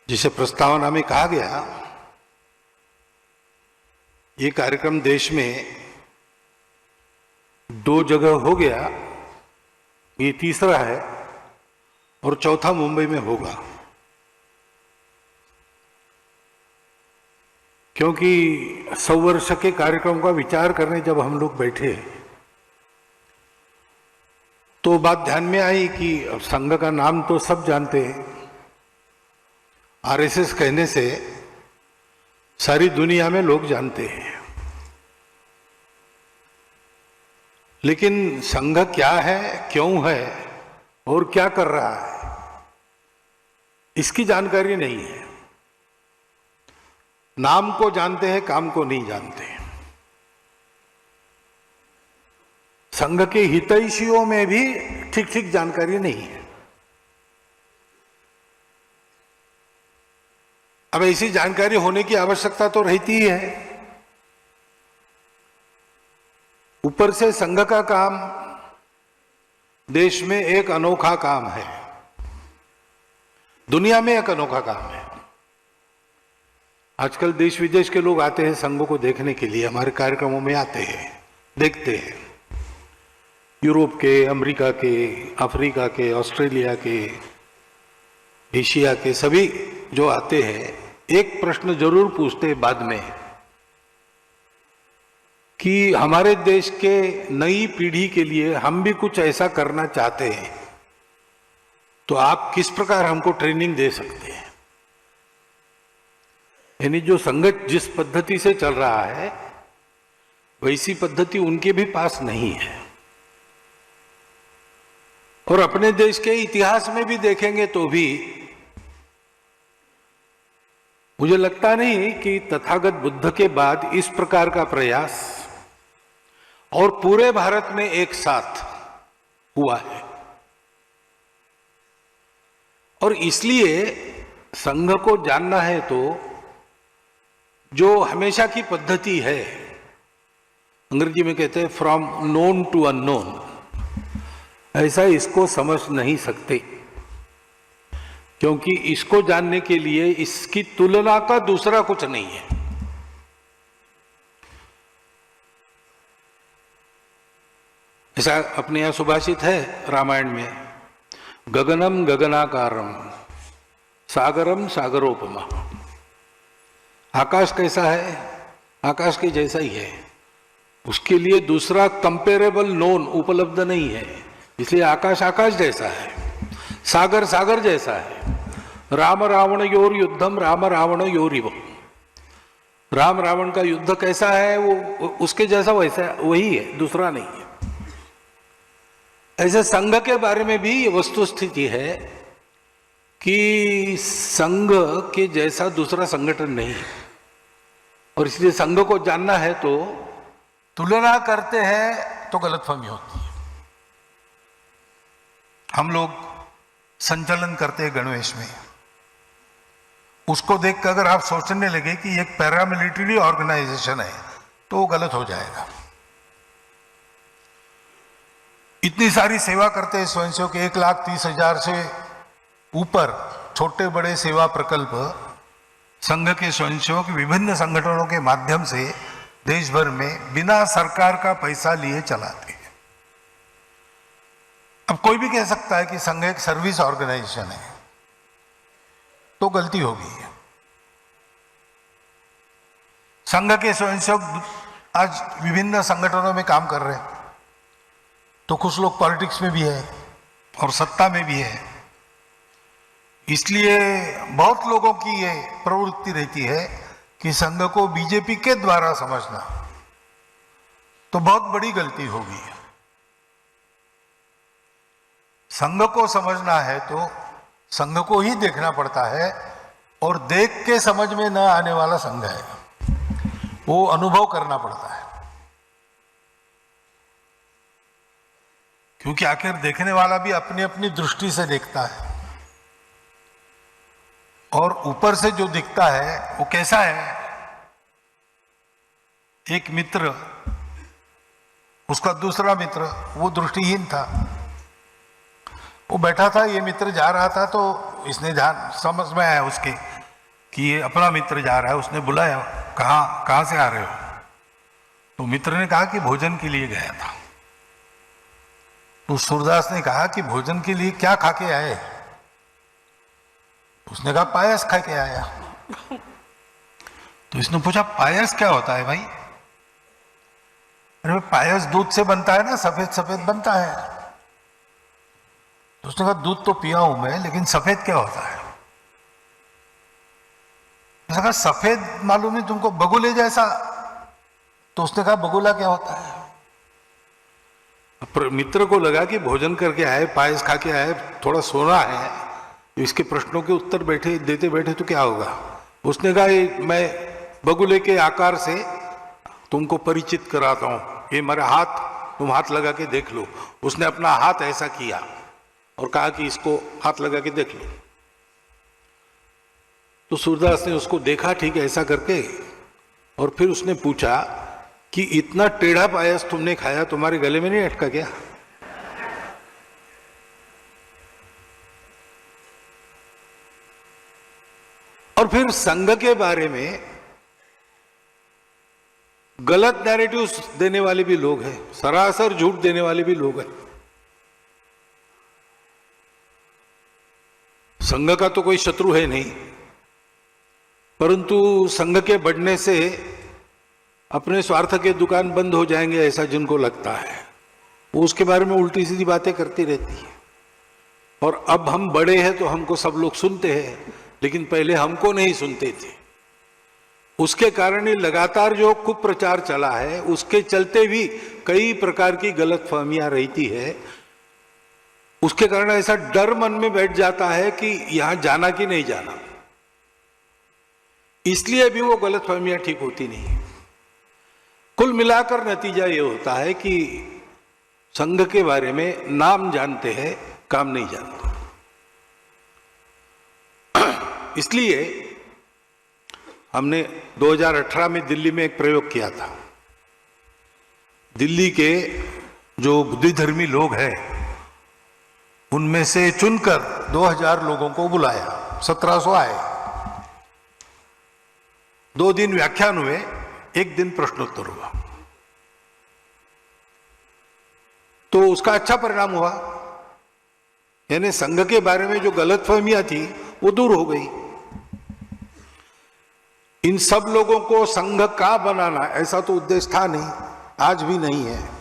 जिसे प्रस्तावना में कहा गया, ये कार्यक्रम देश में 2 जगह हो गया, ये तीसरा है और चौथा मुंबई में होगा। क्योंकि 100 वर्ष के कार्यक्रम का विचार करने जब हम लोग बैठे तो बात ध्यान में आई कि संघ का नाम तो सब जानते हैं, आरएसएस कहने से सारी दुनिया में लोग जानते हैं, लेकिन संघ क्या है, क्यों है और क्या कर रहा है, इसकी जानकारी नहीं है। नाम को जानते हैं, काम को नहीं जानते। संघ के हितैषियों में भी ठीक ठीक जानकारी नहीं है। अब ऐसी जानकारी होने की आवश्यकता तो रहती ही है। ऊपर से संघ का काम देश में एक अनोखा काम है, दुनिया में एक अनोखा काम है। आजकल देश विदेश के लोग आते हैं संघ को देखने के लिए, हमारे कार्यक्रमों में आते हैं, देखते हैं। यूरोप के, अमेरिका के, अफ्रीका के, ऑस्ट्रेलिया के, एशिया के सभी जो आते हैं एक प्रश्न जरूर पूछते हैं बाद में कि हमारे देश के नई पीढ़ी के लिए हम भी कुछ ऐसा करना चाहते हैं, तो आप किस प्रकार हमको ट्रेनिंग दे सकते हैं। यानी जो संघ जिस पद्धति से चल रहा है वैसी पद्धति उनके भी पास नहीं है। और अपने देश के इतिहास में भी देखेंगे तो भी मुझे लगता नहीं कि तथागत बुद्ध के बाद इस प्रकार का प्रयास और पूरे भारत में एक साथ हुआ है। और इसलिए संघ को जानना है तो जो हमेशा की पद्धति है, अंग्रेजी में कहते हैं फ्रॉम नोन टू अननोन, ऐसा इसको समझ नहीं सकते, क्योंकि इसको जानने के लिए इसकी तुलना का दूसरा कुछ नहीं है। ऐसा अपने यहां सुभाषित है रामायण में, गगनम गगनाकारम सागरम सागरोपमा। आकाश कैसा है, आकाश के जैसा ही है, उसके लिए दूसरा कंपेरेबल नोन उपलब्ध नहीं है, इसलिए आकाश आकाश जैसा है, सागर सागर जैसा है। राम रावण योर युद्धम राम रावण योरिव, राम रावण का युद्ध कैसा है वो उसके जैसा वैसा वही है, दूसरा नहीं है। ऐसे संघ के बारे में भी ये वस्तु स्थिति है कि संघ के जैसा दूसरा संगठन नहीं है। और इसलिए संघ को जानना है तो तुलना करते हैं तो गलतफहमी होती है। हम लोग संचालन करते हैं गणवेश में, उसको देखकर अगर आप सोचने लगे कि एक पैरामिलिट्री ऑर्गेनाइजेशन है तो वो गलत हो जाएगा। इतनी सारी सेवा करते हैं स्वयंसेवक, 1,30,000 से ऊपर छोटे बड़े सेवा प्रकल्प संघ के स्वयंसेवक विभिन्न संगठनों के माध्यम से देश भर में बिना सरकार का पैसा लिए चलाते हैं। अब कोई भी कह सकता है कि संघ एक सर्विस ऑर्गेनाइजेशन है, तो गलती होगी। संघ के स्वयंसेवक आज विभिन्न संगठनों में काम कर रहे हैं, तो कुछ लोग पॉलिटिक्स में भी है और सत्ता में भी है। इसलिए बहुत लोगों की ये प्रवृत्ति रहती है कि संघ को बीजेपी के द्वारा समझना, तो बहुत बड़ी गलती होगी। संघ को समझना है तो संघ को ही देखना पड़ता है, और देख के समझ में न आने वाला संघ है, वो अनुभव करना पड़ता है। क्योंकि आखिर देखने वाला भी अपनी अपनी दृष्टि से देखता है, और ऊपर से जो दिखता है वो कैसा है। एक मित्र, उसका दूसरा मित्र वो दृष्टिहीन था, वो बैठा था, ये मित्र जा रहा था तो इसने ध्यान समझ में आया उसके कि ये अपना मित्र जा रहा है, उसने बुलाया, कहाँ से आ रहे हो? तो मित्र ने कहा कि भोजन के लिए गया था। तो सूरदास ने कहा कि भोजन के लिए क्या खा के आए? उसने कहा पायस खा के आया। तो इसने पूछा पायस क्या होता है भाई? अरे पायस दूध से बनता है ना, सफेद सफेद बनता है। तो उसने कहा दूध तो पिया हूं मैं, लेकिन सफेद क्या होता है? उसने कहा सफेद मालूम नहीं तुमको, बगुले जैसा। तो उसने कहा बगुला क्या होता है? मित्र को लगा कि भोजन करके आए, पायस खा के आए, थोड़ा सोना है, इसके प्रश्नों के उत्तर देते बैठे तो क्या होगा। उसने कहा मैं बगुले के आकार से तुमको परिचित कराता हूं, ये मेरा हाथ, तुम हाथ लगा के देख लो। उसने अपना हाथ ऐसा किया और कहा कि इसको हाथ लगा के देख लो। तो सूरदास ने उसको देखा ठीक है ऐसा करके, और फिर उसने पूछा कि इतना टेढ़ा पायस तुमने खाया, तुम्हारे गले में नहीं अटका क्या? और फिर संघ के बारे में गलत नैरेटिव्स देने वाले भी लोग हैं, सरासर झूठ देने वाले भी लोग हैं। संघ का तो कोई शत्रु है नहीं, परंतु संघ के बढ़ने से अपने स्वार्थ के दुकान बंद हो जाएंगे ऐसा जिनको लगता है, वो उसके बारे में उल्टी सीधी बातें करती रहती है। और अब हम बड़े हैं तो हमको सब लोग सुनते हैं, लेकिन पहले हमको नहीं सुनते थे। उसके कारण ही लगातार जो कुप्रचार चला है, उसके चलते भी कई प्रकार की गलतफहमियां रहती है। उसके कारण ऐसा डर मन में बैठ जाता है कि यहां जाना कि नहीं जाना, इसलिए भी वो गलतफहमियां ठीक होती नहीं। कुल मिलाकर नतीजा ये होता है कि संघ के बारे में नाम जानते हैं, काम नहीं जानते। इसलिए हमने 2018 में दिल्ली में एक प्रयोग किया था। दिल्ली के जो बुद्धिधर्मी लोग हैं उनमें से चुनकर 2000 लोगों को बुलाया, 1700 आए। 2 दिन व्याख्यान हुए, 1 दिन प्रश्नोत्तर हुआ। तो उसका अच्छा परिणाम हुआ, यानी संघ के बारे में जो गलतफहमियां थी वो दूर हो गई। इन सब लोगों को संघ का बनाना ऐसा तो उद्देश्य था नहीं, आज भी नहीं है।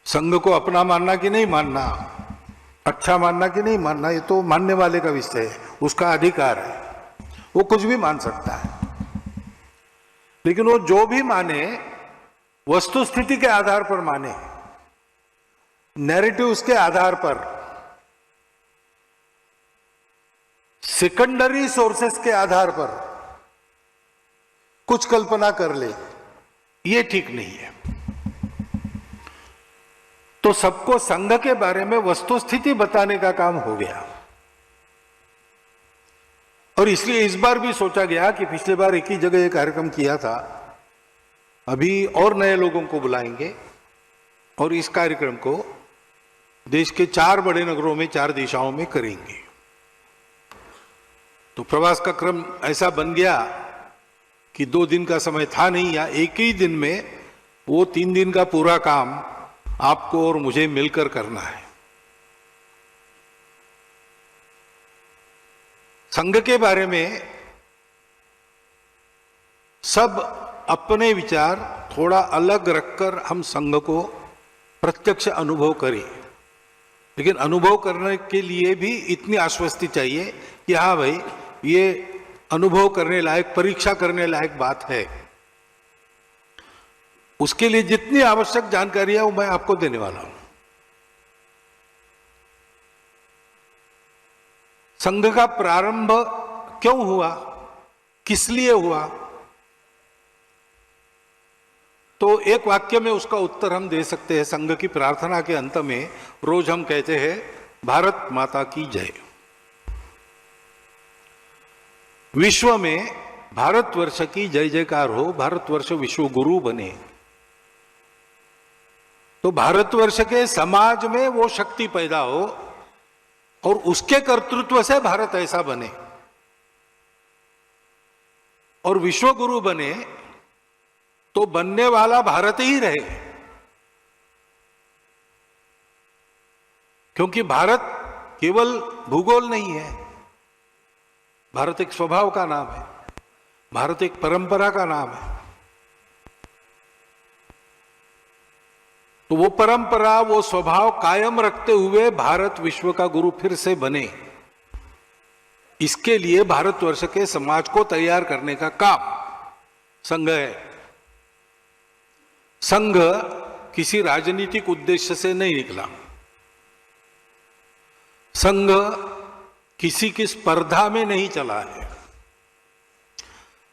संघ को अपना मानना कि नहीं मानना, अच्छा मानना कि नहीं मानना, ये तो मानने वाले का विषय है, उसका अधिकार है, वो कुछ भी मान सकता है। लेकिन वो जो भी माने वस्तु स्थिति के आधार पर माने, नैरेटिव्स के आधार पर, सेकेंडरी सोर्सेस के आधार पर कुछ कल्पना कर ले, ये ठीक नहीं है। तो सबको संघ के बारे में वस्तुस्थिति बताने का काम हो गया। और इसलिए इस बार भी सोचा गया कि पिछले बार एक ही जगह एक कार्यक्रम किया था, अभी और नए लोगों को बुलाएंगे और इस कार्यक्रम को देश के 4 बड़े नगरों में 4 दिशाओं में करेंगे। तो प्रवास का क्रम ऐसा बन गया कि 2 दिन का समय था नहीं, या एक ही दिन में वो 3 दिन का पूरा काम आपको और मुझे मिलकर करना है। संघ के बारे में सब अपने विचार थोड़ा अलग रखकर हम संघ को प्रत्यक्ष अनुभव करें, लेकिन अनुभव करने के लिए भी इतनी आश्वस्ति चाहिए कि हाँ भाई ये अनुभव करने लायक, परीक्षा करने लायक बात है। उसके लिए जितनी आवश्यक जानकारी है वो मैं आपको देने वाला हूं। संघ का प्रारंभ क्यों हुआ, किस लिए हुआ, तो एक वाक्य में उसका उत्तर हम दे सकते हैं। संघ की प्रार्थना के अंत में रोज हम कहते हैं भारत माता की जय। विश्व में भारतवर्ष की जय जयकार हो, भारतवर्ष विश्व गुरु बने। तो भारतवर्ष के समाज में वो शक्ति पैदा हो और उसके कर्तृत्व से भारत ऐसा बने। और विश्व गुरु बने तो बनने वाला भारत ही रहे, क्योंकि भारत केवल भूगोल नहीं है, भारत एक स्वभाव का नाम है, भारत एक परंपरा का नाम है। तो वो परंपरा, वो स्वभाव कायम रखते हुए भारत विश्व का गुरु फिर से बने, इसके लिए भारतवर्ष के समाज को तैयार करने का काम संघ है। संघ किसी राजनीतिक उद्देश्य से नहीं निकला, संघ किसी की स्पर्धा में नहीं चला है,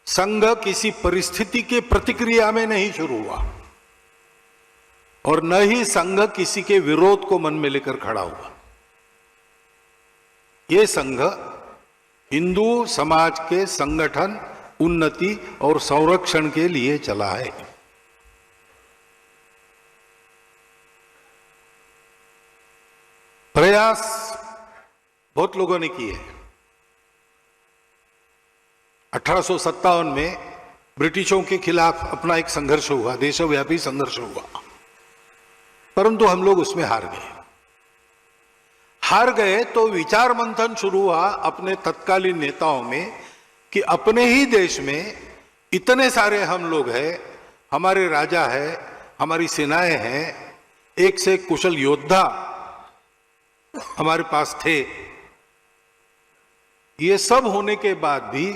संघ किसी परिस्थिति के प्रतिक्रिया में नहीं शुरू हुआ, और न ही संघ किसी के विरोध को मन में लेकर खड़ा हुआ। यह संघ हिंदू समाज के संगठन, उन्नति और संरक्षण के लिए चला है। प्रयास बहुत लोगों ने किए। 1857 में ब्रिटिशों के खिलाफ अपना एक संघर्ष हुआ, देशव्यापी संघर्ष हुआ, परंतु हम लोग उसमें हार गए। हार गए तो विचार मंथन शुरू हुआ अपने तत्कालीन नेताओं में कि अपने ही देश में इतने सारे हम लोग हैं, हमारे राजा है, हमारी सेनाएं हैं, एक से एक कुशल योद्धा हमारे पास थे। ये सब होने के बाद भी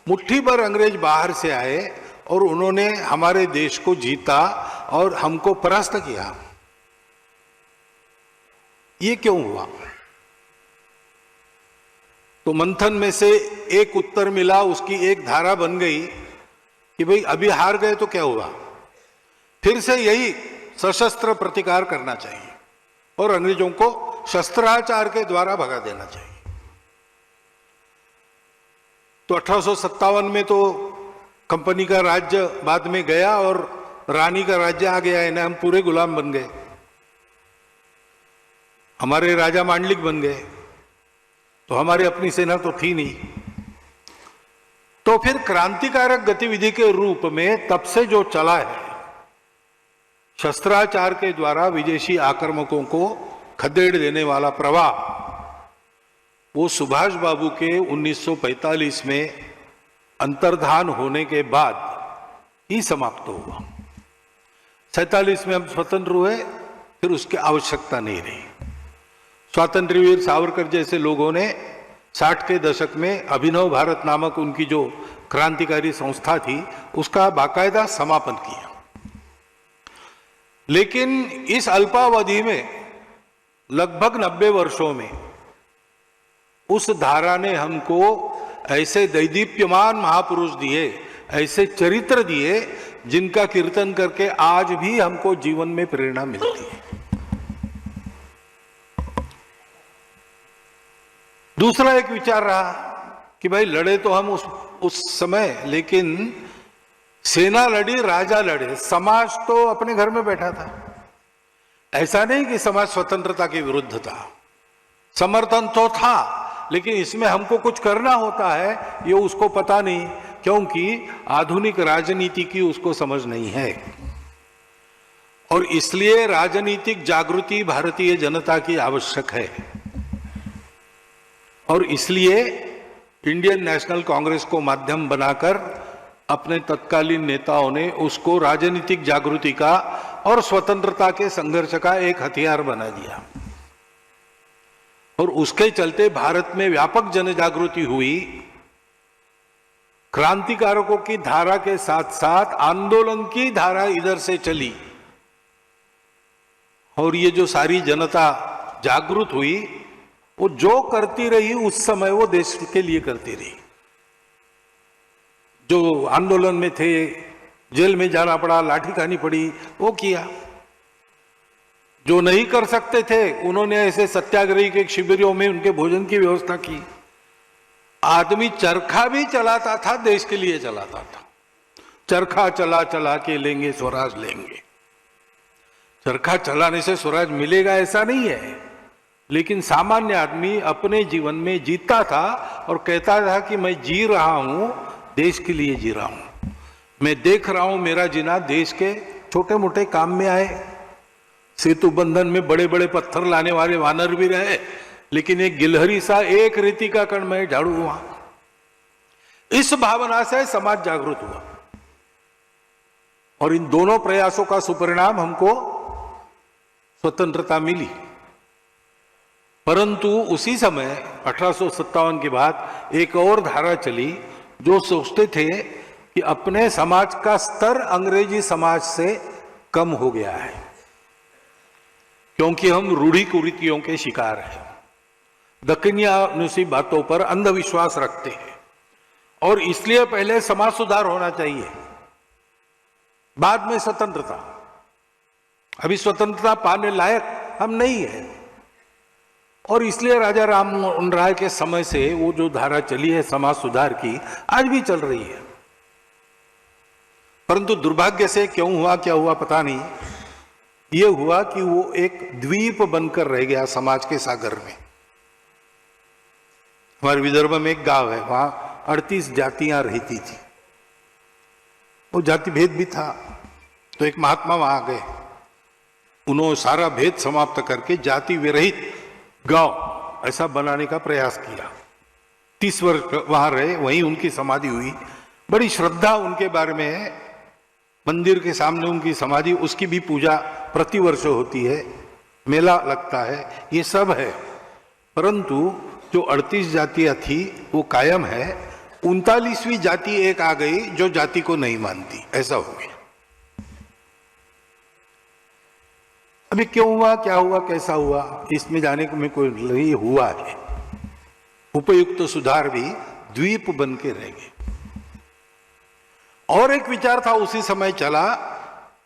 मुट्ठी भर अंग्रेज बाहर से आए और उन्होंने हमारे देश को जीता और हमको परास्त किया। ये क्यों हुआ? तो मंथन में से एक उत्तर मिला, उसकी एक धारा बन गई कि भाई अभी हार गए तो क्या हुआ, फिर से यही सशस्त्र प्रतिकार करना चाहिए और अंग्रेजों को शस्त्राचार के द्वारा भगा देना चाहिए। तो 1857 में तो कंपनी का राज्य बाद में गया और रानी का राज्य आ गया, इन्हें हम पूरे गुलाम बन गए, हमारे राजा मांडलिक बन गए, तो हमारी अपनी सेना तो थी नहीं। तो फिर क्रांतिकारक गतिविधि के रूप में तब से जो चला है, शस्त्राचार के द्वारा विदेशी आक्रमकों को खदेड़ देने वाला प्रवाह, वो सुभाष बाबू के 1945 में अंतर्धान होने के बाद ही समाप्त हुआ। 47 में हम स्वतंत्र हुए, फिर उसकी आवश्यकता नहीं रही। स्वातंत्र्यवीर सावरकर जैसे लोगों ने 60 के दशक में अभिनव भारत नामक उनकी जो क्रांतिकारी संस्था थी, उसका बाकायदा समापन किया। लेकिन इस अल्पावधि में लगभग 90 वर्षों में उस धारा ने हमको ऐसे दैदीप्यमान महापुरुष दिए, ऐसे चरित्र दिए, जिनका कीर्तन करके आज भी हमको जीवन में प्रेरणा मिलती है। दूसरा एक विचार रहा कि भाई लड़े तो हम उस समय, लेकिन सेना लड़ी, राजा लड़े, समाज तो अपने घर में बैठा था। ऐसा नहीं कि समाज स्वतंत्रता के विरुद्ध था, समर्थन तो था, लेकिन इसमें हमको कुछ करना होता है ये उसको पता नहीं, क्योंकि आधुनिक राजनीति की उसको समझ नहीं है। और इसलिए राजनीतिक जागृति भारतीय जनता की आवश्यक है, और इसलिए इंडियन नेशनल कांग्रेस को माध्यम बनाकर अपने तत्कालीन नेताओं ने उसको राजनीतिक जागृति का और स्वतंत्रता के संघर्ष का एक हथियार बना दिया। और उसके चलते भारत में व्यापक जन जागृति हुई। क्रांतिकारकों की धारा के साथ साथ आंदोलन की धारा इधर से चली, और ये जो सारी जनता जागृत हुई, वो जो करती रही उस समय वो देश के लिए करती रही। जो आंदोलन में थे, जेल में जाना पड़ा, लाठी खानी पड़ी, वो किया। जो नहीं कर सकते थे, उन्होंने ऐसे सत्याग्रही के शिविरों में उनके भोजन की व्यवस्था की। आदमी चरखा भी चलाता था, देश के लिए चलाता था। चरखा चला चला के लेंगे स्वराज लेंगे। चरखा चलाने से स्वराज मिलेगा ऐसा नहीं है, लेकिन सामान्य आदमी अपने जीवन में जीता था और कहता था कि मैं जी रहा हूं, देश के लिए जी रहा हूं। मैं देख रहा हूं मेरा जीना देश के छोटे मोटे काम में आए। सेतु बंधन में बड़े बड़े पत्थर लाने वाले वानर भी रहे, लेकिन एक गिलहरी सा एक रेती का कण में झाड़ू हुआ। इस भावना से समाज जागृत हुआ और इन दोनों प्रयासों का सुपरिणाम हमको स्वतंत्रता मिली। परंतु उसी समय 1857 के बाद एक और धारा चली जो सोचते थे कि अपने समाज का स्तर अंग्रेजी समाज से कम हो गया है, क्योंकि हम रूढ़ी कुरीतियों के शिकार हैं, दक्कनियानुसी बातों पर अंधविश्वास रखते हैं और इसलिए पहले समाज सुधार होना चाहिए, बाद में स्वतंत्रता। अभी स्वतंत्रता पाने लायक हम नहीं है और इसलिए राजा राममोहन राय के समय से वो जो धारा चली है समाज सुधार की, आज भी चल रही है। परंतु दुर्भाग्य से क्यों हुआ, क्या हुआ पता नहीं, ये हुआ कि वो एक द्वीप बनकर रह गया समाज के सागर में। हमारे विदर्भ में एक गांव है, वहां 38 जातियां रहती थी। वो जाति भेद भी था, तो एक महात्मा वहां गए, उन्होंने सारा भेद समाप्त करके जाति विरहित गांव ऐसा बनाने का प्रयास किया। 30 वर्ष वहां रहे, वहीं उनकी समाधि हुई। बड़ी श्रद्धा उनके बारे में है, मंदिर के सामने उनकी समाधि, उसकी भी पूजा प्रतिवर्ष होती है, मेला लगता है, ये सब है। परंतु जो 38 जातियां थी वो कायम है। 39वीं जाति एक आ गई जो जाति को नहीं मानती, ऐसा हो गया। अभी क्यों हुआ, क्या हुआ, कैसा हुआ, इसमें जाने को मैं कोई नहीं, हुआ है। उपयुक्त सुधार भी द्वीप बन के रह गए। और एक विचार था उसी समय चला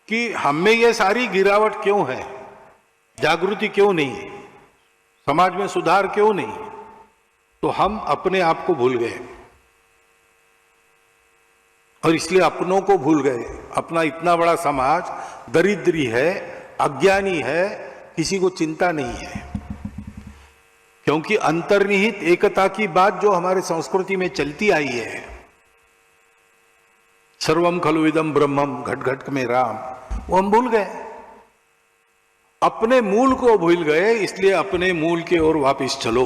कि हम में ये सारी गिरावट क्यों है, जागृति क्यों नहीं है, समाज में सुधार क्यों नहीं, तो हम अपने आप को भूल गए और इसलिए अपनों को भूल गए। अपना इतना बड़ा समाज दरिद्री है, अज्ञानी है, किसी को चिंता नहीं है, क्योंकि अंतर्निहित एकता की बात जो हमारे संस्कृति में चलती आई है, सर्वम खलु इदम ब्रह्मम, घट घट में राम, वो हम भूल गए, अपने मूल को भूल गए। इसलिए अपने मूल की ओर वापस चलो।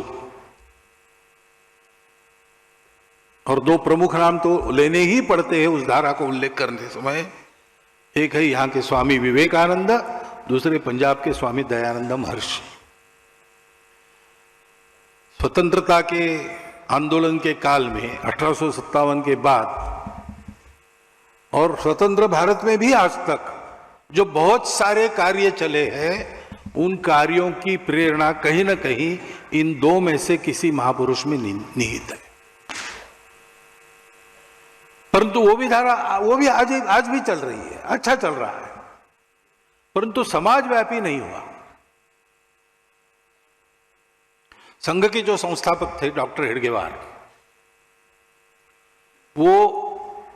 और दो प्रमुख नाम तो लेने ही पड़ते हैं उस धारा को उल्लेख करने समय। एक है यहां के स्वामी विवेकानंद, दूसरे पंजाब के स्वामी दयानंद महर्षि। स्वतंत्रता के आंदोलन के काल में 1857 के बाद और स्वतंत्र भारत में भी आज तक जो बहुत सारे कार्य चले हैं, उन कार्यों की प्रेरणा कहीं ना कहीं इन दो में से किसी महापुरुष में निहित है। परंतु वो भी धारा, वो भी आज भी चल रही है, अच्छा चल रहा है, परंतु समाज व्यापी नहीं हुआ। संघ के जो संस्थापक थे डॉक्टर हेडगेवार, वो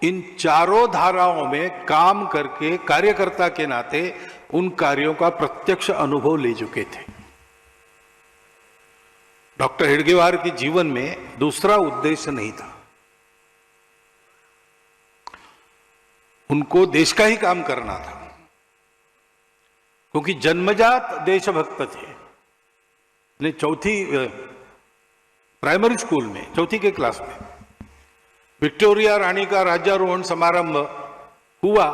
इन चारों धाराओं में काम करके कार्यकर्ता के नाते उन कार्यों का प्रत्यक्ष अनुभव ले चुके थे। डॉक्टर हेडगेवार के जीवन में दूसरा उद्देश्य नहीं था, उनको देश का ही काम करना था, क्योंकि जन्मजात देशभक्त थे। ने चौथी प्राइमरी स्कूल में, चौथी के क्लास में विक्टोरिया रानी का राज्यारोहण समारंभ हुआ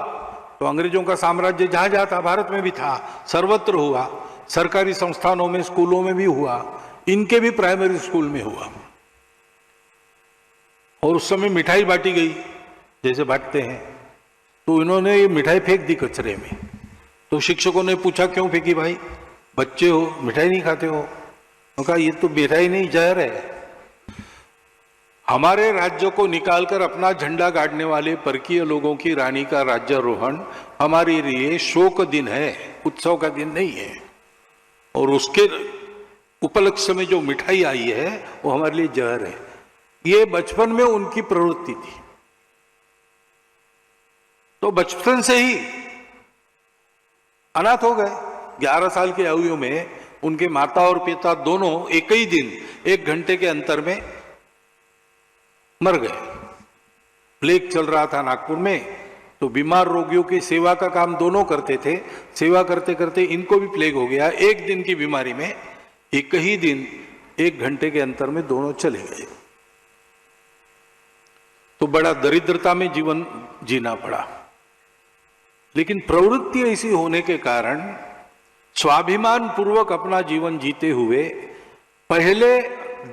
तो अंग्रेजों का साम्राज्य जहां जहां था, भारत में भी था, सर्वत्र हुआ, सरकारी संस्थानों में, स्कूलों में भी हुआ, इनके भी प्राइमरी स्कूल में हुआ। और उस समय मिठाई बांटी गई जैसे बांटते हैं, तो इन्होंने ये मिठाई फेंक दी कचरे में। तो शिक्षकों ने पूछा क्यों फेंकी भाई, बच्चे हो, मिठाई नहीं खाते हो? तो कहा ये तो मिठाई नहीं, जहर है। हमारे राज्य को निकालकर अपना झंडा गाड़ने वाले परकीय लोगों की रानी का राज्यारोहण हमारे लिए शोक दिन है, उत्सव का दिन नहीं है। और उसके उपलक्ष्य में जो मिठाई आई है वो हमारे लिए जहर है। ये बचपन में उनकी प्रवृत्ति थी। तो बचपन से ही अनाथ हो गए। 11 साल की आयु में उनके माता और पिता दोनों एक ही दिन 1 घंटे के अंतर में मर गए। प्लेग चल रहा था नागपुर में, तो बीमार रोगियों की सेवा का काम दोनों करते थे। सेवा करते करते इनको भी प्लेग हो गया। एक दिन की बीमारी में, एक ही दिन 1 घंटे के अंतर में दोनों चले गए। तो बड़ा दरिद्रता में जीवन जीना पड़ा। लेकिन प्रवृत्ति ऐसी होने के कारण स्वाभिमान पूर्वक अपना जीवन जीते हुए पहले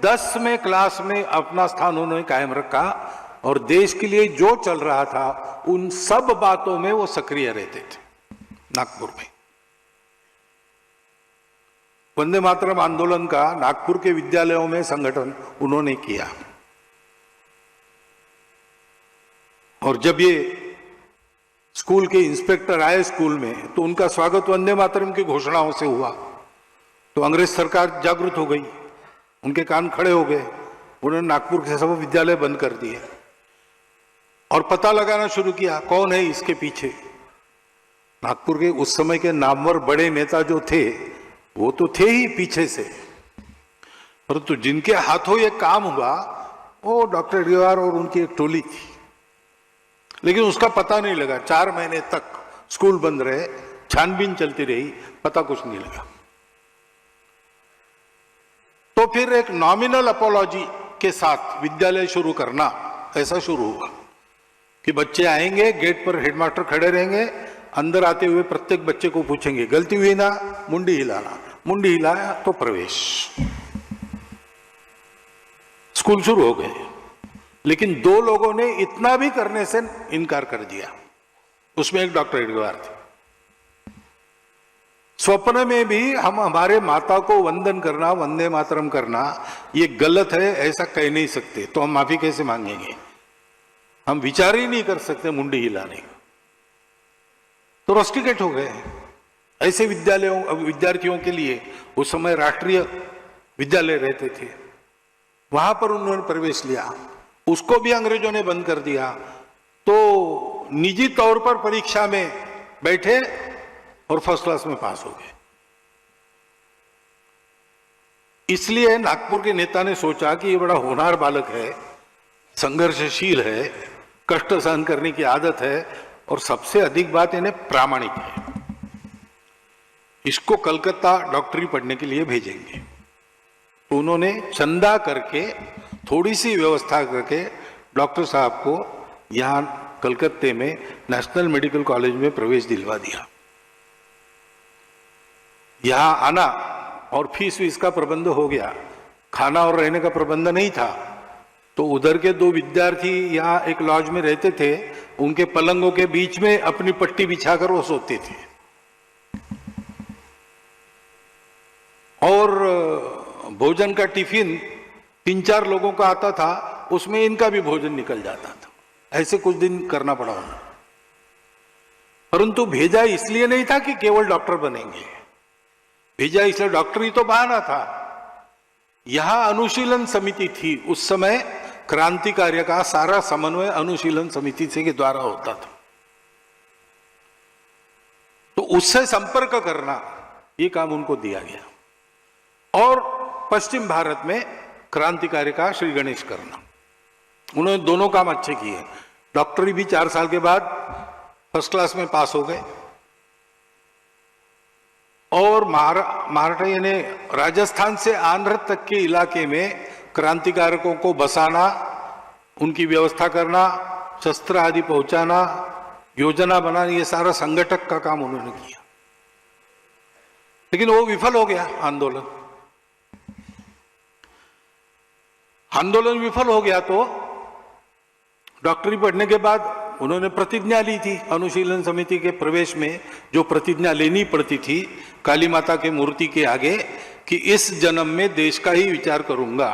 10वें क्लास में अपना स्थान उन्होंने कायम रखा और देश के लिए जो चल रहा था उन सब बातों में वो सक्रिय रहते थे। नागपुर में वंदे मातरम आंदोलन का नागपुर के विद्यालयों में संगठन उन्होंने किया। और जब ये स्कूल के इंस्पेक्टर आए स्कूल में, तो उनका स्वागत वंदे मातरम की घोषणाओं से हुआ। तो अंग्रेज सरकार जागृत हो गई, उनके कान खड़े हो गए। उन्होंने नागपुर के सब विद्यालय बंद कर दिए और पता लगाना शुरू किया कौन है इसके पीछे। नागपुर के उस समय के नामवर बड़े नेता जो थे वो तो थे ही पीछे से, परंतु जिनके हाथों ये काम हुआ वो डॉक्टर एडगेवार और उनकी एक टोली थी। लेकिन उसका पता नहीं लगा। 4 महीने तक स्कूल बंद रहे, छानबीन चलती रही, पता कुछ नहीं लगा। तो फिर एक नॉमिनल अपोलॉजी के साथ विद्यालय शुरू करना ऐसा शुरू हुआ कि बच्चे आएंगे, गेट पर हेडमास्टर खड़े रहेंगे, अंदर आते हुए प्रत्येक बच्चे को पूछेंगे गलती हुई ना, मुंडी हिलाना, मुंडी हिलाया तो प्रवेश। स्कूल शुरू हो गए। लेकिन 2 लोगों ने इतना भी करने से इनकार कर दिया। उसमें एक डॉक्टर एडगेवार थे। स्वप्न में भी हम हमारे माता को वंदन करना, वंदे मातरम करना ये गलत है ऐसा कह नहीं सकते, तो हम माफी कैसे मांगेंगे? हम विचार ही नहीं कर सकते मुंडी हिलाने का। तो रस्टिकेट हो गए। ऐसे विद्यार्थियों के लिए उस समय राष्ट्रीय विद्यालय रहते थे, वहां पर उन्होंने प्रवेश लिया। उसको भी अंग्रेजों ने बंद कर दिया। तो निजी तौर पर परीक्षा में बैठे और फर्स्ट क्लास में पास हो गए। इसलिए नागपुर के नेता ने सोचा कि ये बड़ा होनहार बालक है, संघर्षशील है, कष्ट सहन करने की आदत है और सबसे अधिक बात इन्हें प्रामाणिक है। इसको कलकत्ता डॉक्टरी पढ़ने के लिए भेजेंगे। तो उन्होंने चंदा करके, थोड़ी सी व्यवस्था करके डॉक्टर साहब को यहां कलकत्ते में नेशनल मेडिकल कॉलेज में प्रवेश दिलवा दिया। यहां आना और फीस वीस का प्रबंध हो गया, खाना और रहने का प्रबंध नहीं था। तो उधर के 2 विद्यार्थी यहाँ एक लॉज में रहते थे, उनके पलंगों के बीच में अपनी पट्टी बिछाकर वो सोते थे। और भोजन का टिफिन 3-4 लोगों का आता था, उसमें इनका भी भोजन निकल जाता था। ऐसे कुछ दिन करना पड़ा उन्हें। परंतु भेजा इसलिए नहीं था कि केवल डॉक्टर बनेंगे, भेजा इसलिए डॉक्टरी तो बहाना था। यहां अनुशीलन समिति थी उस समय, क्रांति कार्य का सारा समन्वय अनुशीलन समिति से के द्वारा होता था। तो उससे संपर्क करना ये काम उनको दिया गया। और पश्चिम भारत में क्रांति कार्य का श्री गणेश करना। उन्होंने दोनों काम अच्छे किए। डॉक्टरी भी 4 साल के बाद फर्स्ट क्लास में पास हो गए। और महाराष्ट्र यानी राजस्थान से आंध्र तक के इलाके में क्रांतिकारकों को बसाना, उनकी व्यवस्था करना, शस्त्र आदि पहुंचाना, योजना बनाना, ये सारा संगठक का काम उन्होंने किया। लेकिन वो विफल हो गया आंदोलन। आंदोलन विफल हो गया तो डॉक्टरी पढ़ने के बाद उन्होंने प्रतिज्ञा ली थी अनुशीलन समिति के प्रवेश में, जो प्रतिज्ञा लेनी पड़ती थी काली माता के मूर्ति के आगे कि इस जन्म में देश का ही विचार करूंगा,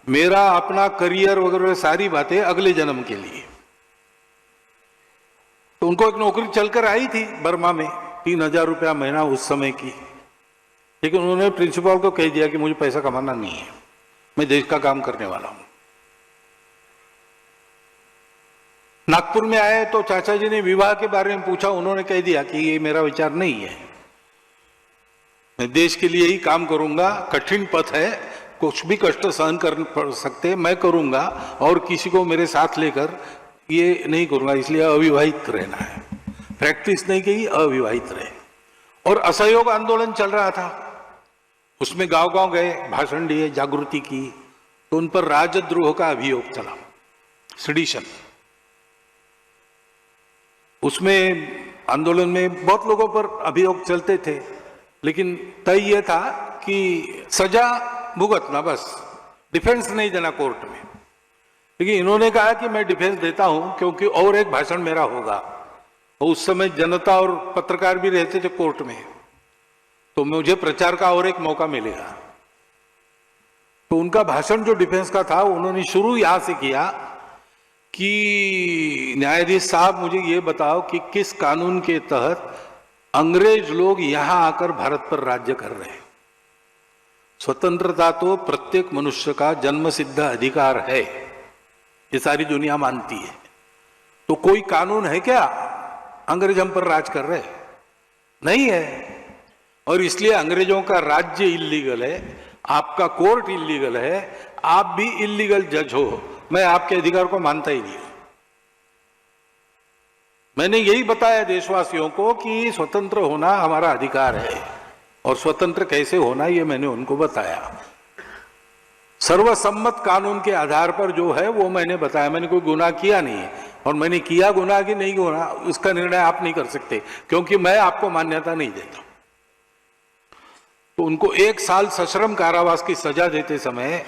मेरा अपना करियर वगैरह सारी बातें अगले जन्म के लिए। तो उनको एक नौकरी चलकर आई थी बर्मा में, 3000 रुपया महीना उस समय की। लेकिन उन्होंने प्रिंसिपल को कह दिया कि मुझे पैसा कमाना नहीं है, मैं देश का काम करने वाला हूं। नागपुर में आए तो चाचा जी ने विवाह के बारे में पूछा। उन्होंने कह दिया कि ये मेरा विचार नहीं है, मैं देश के लिए ही काम करूंगा। कठिन पथ है, कुछ भी कष्ट सहन कर सकते, मैं करूंगा और किसी को मेरे साथ लेकर ये नहीं करूंगा, इसलिए अविवाहित रहना है। प्रैक्टिस नहीं की, अविवाहित रहे। और असहयोग आंदोलन चल रहा था, उसमें गांव गांव गए, भाषण दिए, जागृति की, तो उन पर राजद्रोह का अभियोग चला, सेडिशन। उसमें आंदोलन में बहुत लोगों पर अभियोग चलते थे, लेकिन तय यह था कि सजा भुगतना, बस डिफेंस नहीं देना कोर्ट में। लेकिन इन्होंने कहा कि मैं डिफेंस देता हूं क्योंकि और एक भाषण मेरा होगा, और उस समय जनता और पत्रकार भी रहते थे कोर्ट में, तो मुझे प्रचार का और एक मौका मिलेगा। तो उनका भाषण जो डिफेंस का था, उन्होंने शुरू यहां से किया कि न्यायाधीश साहब मुझे ये बताओ कि किस कानून के तहत अंग्रेज लोग यहां आकर भारत पर राज्य कर रहे हैं। स्वतंत्रता तो प्रत्येक मनुष्य का जन्मसिद्ध अधिकार है, ये सारी दुनिया मानती है। तो कोई कानून है क्या अंग्रेज हम पर राज कर रहे? नहीं है। और इसलिए अंग्रेजों का राज्य इल्लीगल है, आपका कोर्ट इल्लीगल है, आप भी इल्लीगल जज हो, मैं आपके अधिकार को मानता ही नहीं हूं। मैंने यही बताया देशवासियों को कि स्वतंत्र होना हमारा अधिकार है, और स्वतंत्र कैसे होना ये मैंने उनको बताया। सर्वसम्मत कानून के आधार पर जो है वो मैंने बताया। मैंने कोई गुनाह किया नहीं है, और मैंने किया गुनाह कि नहीं गुनाह उसका निर्णय आप नहीं कर सकते, क्योंकि मैं आपको मान्यता नहीं देता। तो उनको 1 साल सश्रम कारावास की सजा देते समय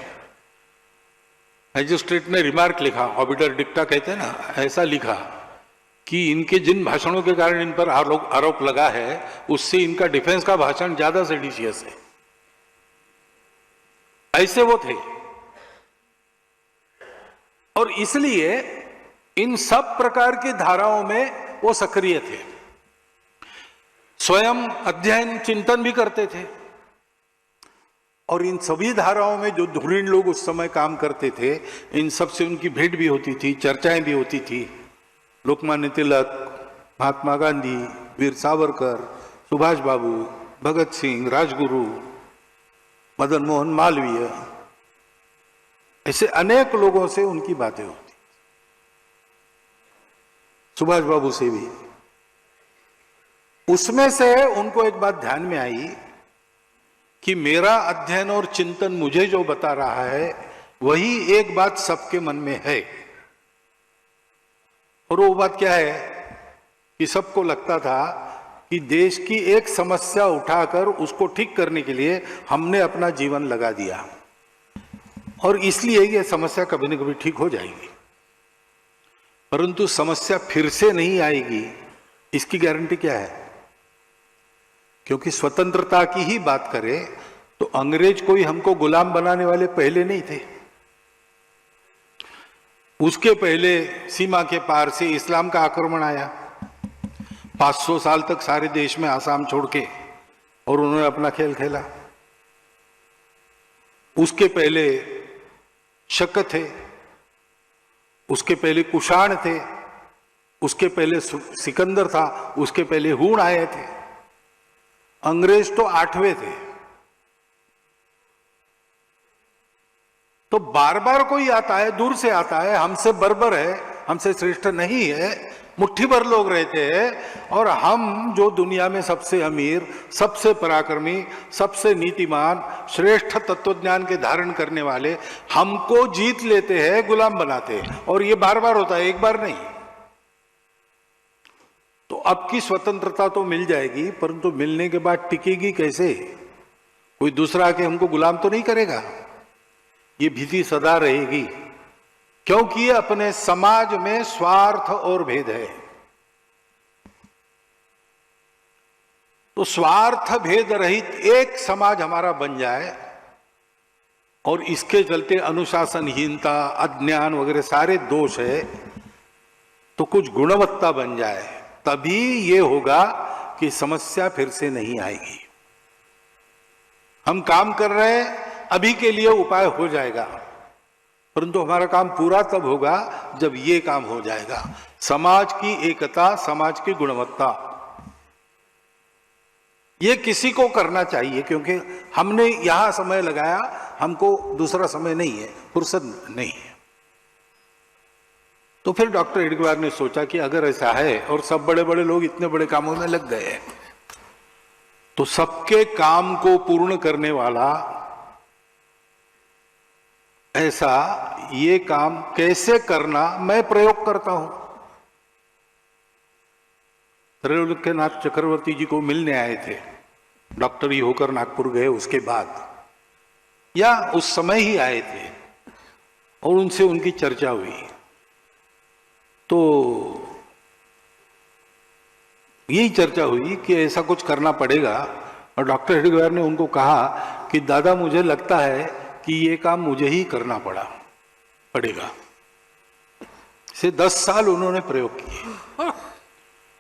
मैजिस्ट्रेट ने रिमार्क लिखा, ऑबिटर डिक्टा कहते हैं ना, ऐसा लिखा कि इनके जिन भाषणों के कारण इन पर आरोप लगा है, उससे इनका डिफेंस का भाषण ज्यादा सेडिशियस है। ऐसे वो थे, और इसलिए इन सब प्रकार की धाराओं में वो सक्रिय थे। स्वयं अध्ययन चिंतन भी करते थे, और इन सभी धाराओं में जो धुरीण लोग उस समय काम करते थे, इन सब से उनकी भेंट भी होती थी, चर्चाएं भी होती थी। लोकमान्य तिलक, महात्मा गांधी, वीर सावरकर, सुभाष बाबू, भगत सिंह, राजगुरु, मदन मोहन मालवीय, ऐसे अनेक लोगों से उनकी बातें होती। सुभाष बाबू से भी। उसमें से उनको एक बात ध्यान में आई कि मेरा अध्ययन और चिंतन मुझे जो बता रहा है, वही एक बात सबके मन में है। और वो बात क्या है कि सबको लगता था कि देश की एक समस्या उठाकर उसको ठीक करने के लिए हमने अपना जीवन लगा दिया, और इसलिए ये समस्या कभी न कभी ठीक हो जाएगी। परंतु समस्या फिर से नहीं आएगी, इसकी गारंटी क्या है? क्योंकि स्वतंत्रता की ही बात करें तो अंग्रेज कोई हमको गुलाम बनाने वाले पहले नहीं थे। उसके पहले सीमा के पार से इस्लाम का आक्रमण आया, 500 साल तक सारे देश में आसाम छोड़ के, और उन्होंने अपना खेल खेला। उसके पहले शक थे, उसके पहले कुषाण थे, उसके पहले सिकंदर था, उसके पहले हूण आए थे। अंग्रेज तो 8वें थे। तो बार बार कोई आता है, दूर से आता है, हमसे बर्बर है, हमसे श्रेष्ठ नहीं है, मुट्ठी भर लोग रहते हैं, और हम जो दुनिया में सबसे अमीर, सबसे पराक्रमी, सबसे नीतिमान, श्रेष्ठ तत्वज्ञान के धारण करने वाले हमको जीत लेते हैं, गुलाम बनाते हैं। और ये बार बार होता है, एक बार नहीं। तो अब की स्वतंत्रता तो मिल जाएगी, परंतु मिलने के बाद टिकेगी कैसे? कोई दूसरा आके हमको गुलाम तो नहीं करेगा। ये भीति सदा रहेगी, क्योंकि अपने समाज में स्वार्थ और भेद है। तो स्वार्थ भेद रहित एक समाज हमारा बन जाए, और इसके चलते अनुशासनहीनता, अज्ञान वगैरह सारे दोष है, तो कुछ गुणवत्ता बन जाए, तभी ये होगा कि समस्या फिर से नहीं आएगी। हम काम कर रहे हैं, अभी के लिए उपाय हो जाएगा, परंतु हमारा काम पूरा तब होगा जब ये काम हो जाएगा। समाज की एकता, समाज की गुणवत्ता, ये किसी को करना चाहिए, क्योंकि हमने यहां समय लगाया, हमको दूसरा समय नहीं है, फुर्सत नहीं है। तो फिर डॉक्टर हेडगेवार ने सोचा कि अगर ऐसा है और सब बड़े बड़े लोग इतने बड़े कामों में लग गए हैं, तो सबके काम को पूर्ण करने वाला ऐसा ये काम कैसे करना मैं प्रयोग करता हूं। त्रैलोक्यनाथ चक्रवर्ती जी को मिलने आए थे, डॉक्टर होकर नागपुर गए उसके बाद, या उस समय ही आए थे, और उनसे उनकी चर्चा हुई। तो यही चर्चा हुई कि ऐसा कुछ करना पड़ेगा, और डॉक्टर हेडगेवार ने उनको कहा कि दादा मुझे लगता है कि ये काम मुझे ही करना पड़ेगा। से 10 साल उन्होंने प्रयोग किए,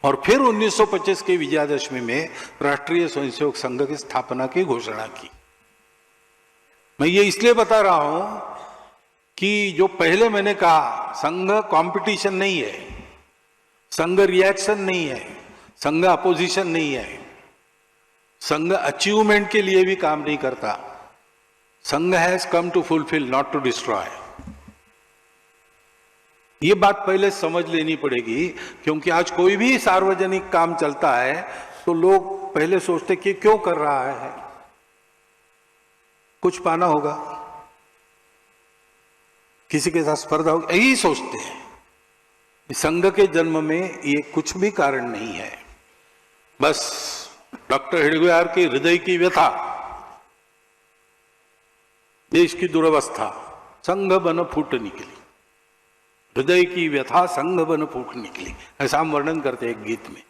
और फिर 1925 के विजयादशमी में राष्ट्रीय स्वयंसेवक संघ की स्थापना की घोषणा की। मैं ये इसलिए बता रहा हूं कि जो पहले मैंने कहा, संघ कंपटीशन नहीं है, संघ रिएक्शन नहीं है, संघ अपोजिशन नहीं है, संघ अचीवमेंट के लिए भी काम नहीं करता। Sangh has come to fulfil, not to destroy. ये बात पहले समझ लेनी पड़ेगी, क्योंकि आज कोई भी सार्वजनिक काम चलता है तो लोग पहले सोचते कि क्यों कर रहा है, कुछ पाना होगा, किसी के साथ स्पर्धा होगी, यही सोचते हैं। संघ के जन्म में ये कुछ भी कारण नहीं है, बस डॉक्टर हेडगेवार के हृदय की व्यथा, देश की दुर्वस्था, संघ बन फूट निकली, हृदय की व्यथा संघ बन फूट निकली, ऐसा हम वर्णन करते हैं एक गीत में।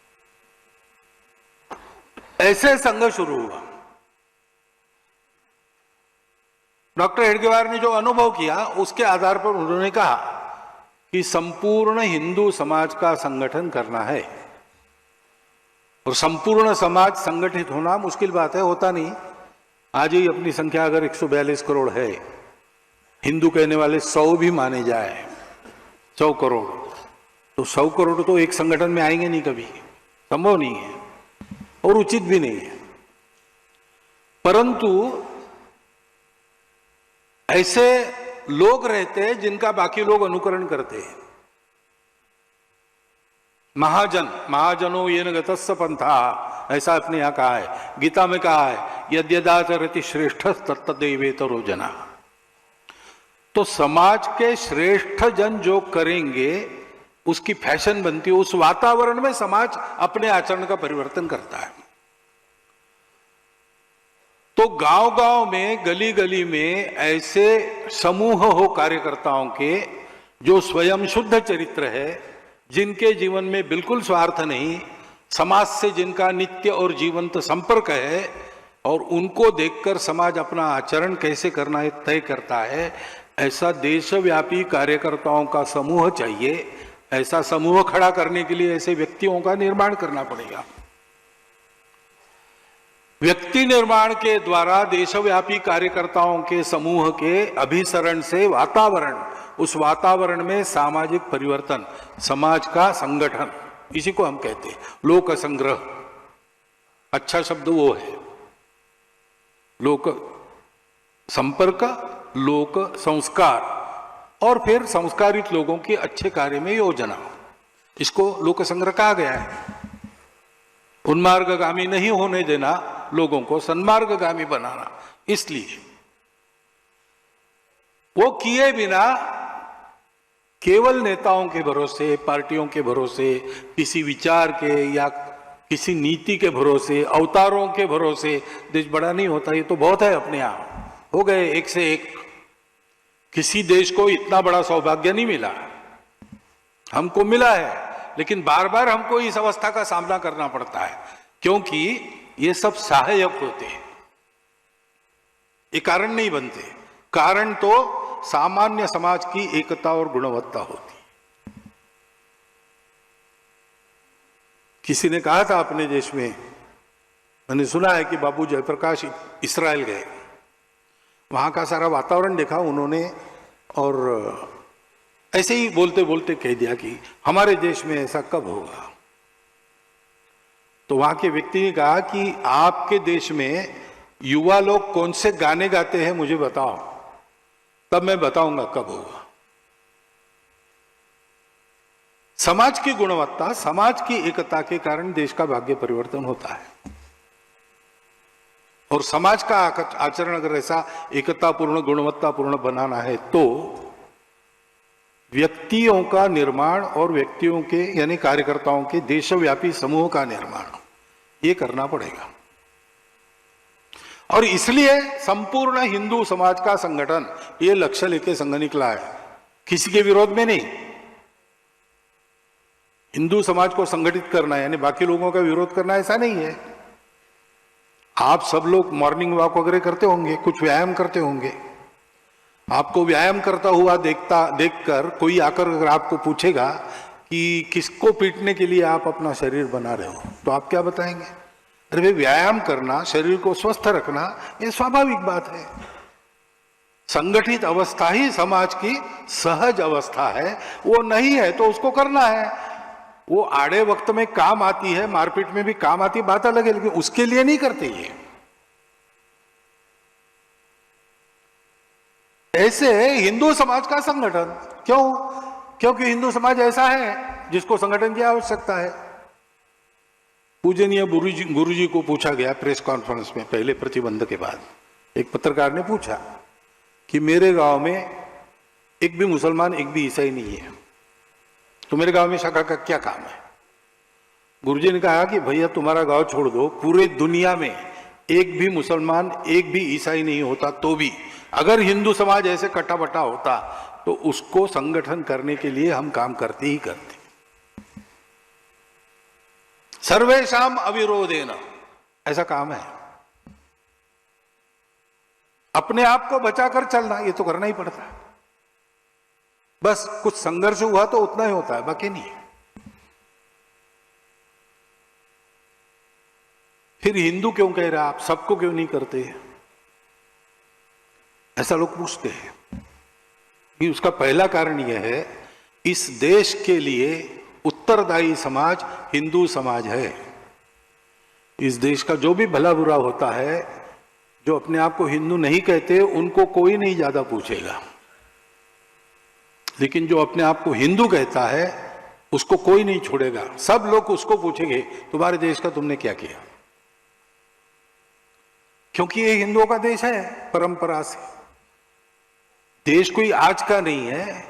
ऐसे संघ शुरू हुआ। डॉक्टर हेडगेवार ने जो अनुभव किया उसके आधार पर उन्होंने कहा कि संपूर्ण हिंदू समाज का संगठन करना है, और संपूर्ण समाज संगठित होना मुश्किल बात है, होता नहीं। आज ही अपनी संख्या अगर 142 करोड़ है, हिंदू कहने वाले 100 भी माने जाए, 100 करोड़, तो 100 करोड़ तो एक संगठन में आएंगे नहीं, कभी संभव नहीं है और उचित भी नहीं है। परंतु ऐसे लोग रहते हैं जिनका बाकी लोग अनुकरण करते हैं। महाजनों येन गतस्स पंथा, ऐसा अपने यहां कहा है, गीता में कहा है, यद्यदाचरति श्रेष्ठ तत्तदेवेतरो जना। तो समाज के श्रेष्ठ जन जो करेंगे उसकी फैशन बनती है, उस वातावरण में समाज अपने आचरण का परिवर्तन करता है। तो गांव गांव में, गली गली में ऐसे समूह हो कार्यकर्ताओं के जो स्वयं शुद्ध चरित्र है, जिनके जीवन में बिल्कुल स्वार्थ नहीं, समाज से जिनका नित्य और जीवंत संपर्क है, और उनको देखकर समाज अपना आचरण कैसे करना है तय करता है। ऐसा देशव्यापी कार्यकर्ताओं का समूह चाहिए। ऐसा समूह खड़ा करने के लिए ऐसे व्यक्तियों का निर्माण करना पड़ेगा। व्यक्ति निर्माण के द्वारा देशव्यापी कार्यकर्ताओं के समूह के अभिसरण से वातावरण, उस वातावरण में सामाजिक परिवर्तन, समाज का संगठन, इसी को हम कहते हैं लोक संग्रह। अच्छा शब्द वो है, लोक संपर्क, लोक संस्कार, और फिर संस्कारित लोगों के अच्छे कार्य में योजना, इसको लोक संग्रह कहा गया है। उन्मार्गगामी नहीं होने देना, लोगों को सन्मार्गगामी बनाना। इसलिए वो किए बिना केवल नेताओं के भरोसे, पार्टियों के भरोसे, किसी विचार के या किसी नीति के भरोसे, अवतारों के भरोसे देश बड़ा नहीं होता। ये तो बहुत है, अपने आप हो गए एक से एक। किसी देश को इतना बड़ा सौभाग्य नहीं मिला, हमको मिला है, लेकिन बार बार हमको इस अवस्था का सामना करना पड़ता है, क्योंकि ये सब सहायक होते हैं, ये कारण नहीं बनते। कारण तो सामान्य समाज की एकता और गुणवत्ता होती है। किसी ने कहा था अपने देश में, मैंने सुना है कि बाबू जयप्रकाश इस्राएल गए, वहां का सारा वातावरण देखा उन्होंने, और ऐसे ही बोलते बोलते कह दिया कि हमारे देश में ऐसा कब होगा। तो वहां के व्यक्ति ने कहा कि आपके देश में युवा लोग कौन से गाने गाते हैं मुझे बताओ, तब मैं बताऊंगा कब होगा। समाज की गुणवत्ता, समाज की एकता के कारण देश का भाग्य परिवर्तन होता है। और समाज का आचरण अगर ऐसा एकतापूर्ण, गुणवत्तापूर्ण बनाना है तो व्यक्तियों का निर्माण और व्यक्तियों के यानी कार्यकर्ताओं के देशव्यापी समूह का निर्माण ये करना पड़ेगा। और इसलिए संपूर्ण हिंदू समाज का संगठन ये लक्ष्य लेके संघ निकला है, किसी के विरोध में नहीं। हिंदू समाज को संगठित करना यानी बाकी लोगों का विरोध करना ऐसा नहीं है। आप सब लोग मॉर्निंग वॉक वगैरह करते होंगे, कुछ व्यायाम करते होंगे। आपको व्यायाम करता हुआ देखकर कोई आकर अगर आपको पूछेगा कि किसको पीटने के लिए आप अपना शरीर बना रहे हो, तो आप क्या बताएंगे? अरे भाई, व्यायाम करना, शरीर को स्वस्थ रखना ये स्वाभाविक बात है। संगठित अवस्था ही समाज की सहज अवस्था है। वो नहीं है तो उसको करना है। वो आड़े वक्त में काम आती है, मारपीट में भी काम आती है, बात अलग है, लेकिन उसके लिए नहीं करते ये। ऐसे हिंदू समाज का संगठन क्यों? क्योंकि हिंदू समाज ऐसा है जिसको संगठन की आवश्यकता है। पूजनीय गुरुजी को पूछा गया प्रेस कॉन्फ्रेंस में पहले प्रतिबंध के बाद, एक पत्रकार ने पूछा कि मेरे गांव में एक भी मुसलमान, एक भी ईसाई नहीं है, तो मेरे गांव में शाखा का क्या काम है? गुरुजी ने कहा कि भैया तुम्हारा गांव छोड़ दो, पूरे दुनिया में एक भी मुसलमान, एक भी ईसाई नहीं होता तो भी अगर हिंदू समाज ऐसे कट्टा बट्टा होता तो उसको संगठन करने के लिए हम काम करते ही करते। सर्वेशाम अविरोधेन ऐसा काम है। अपने आप को बचाकर चलना ये तो करना ही पड़ता है। बस कुछ संघर्ष हुआ तो उतना ही होता है, बाकी नहीं। फिर हिंदू क्यों कह रहा, आप सबको क्यों नहीं करते? ऐसा लोग पूछते हैं कि उसका पहला कारण यह है, इस देश के लिए उत्तरदायी समाज हिंदू समाज है। इस देश का जो भी भला बुरा होता है, जो अपने आप को हिंदू नहीं कहते उनको कोई नहीं ज्यादा पूछेगा, लेकिन जो अपने आप को हिंदू कहता है उसको कोई नहीं छोड़ेगा। सब लोग उसको पूछेंगे तुम्हारे देश का तुमने क्या किया, क्योंकि ये हिंदुओं का देश है परंपरा से। देश कोई आज का नहीं है,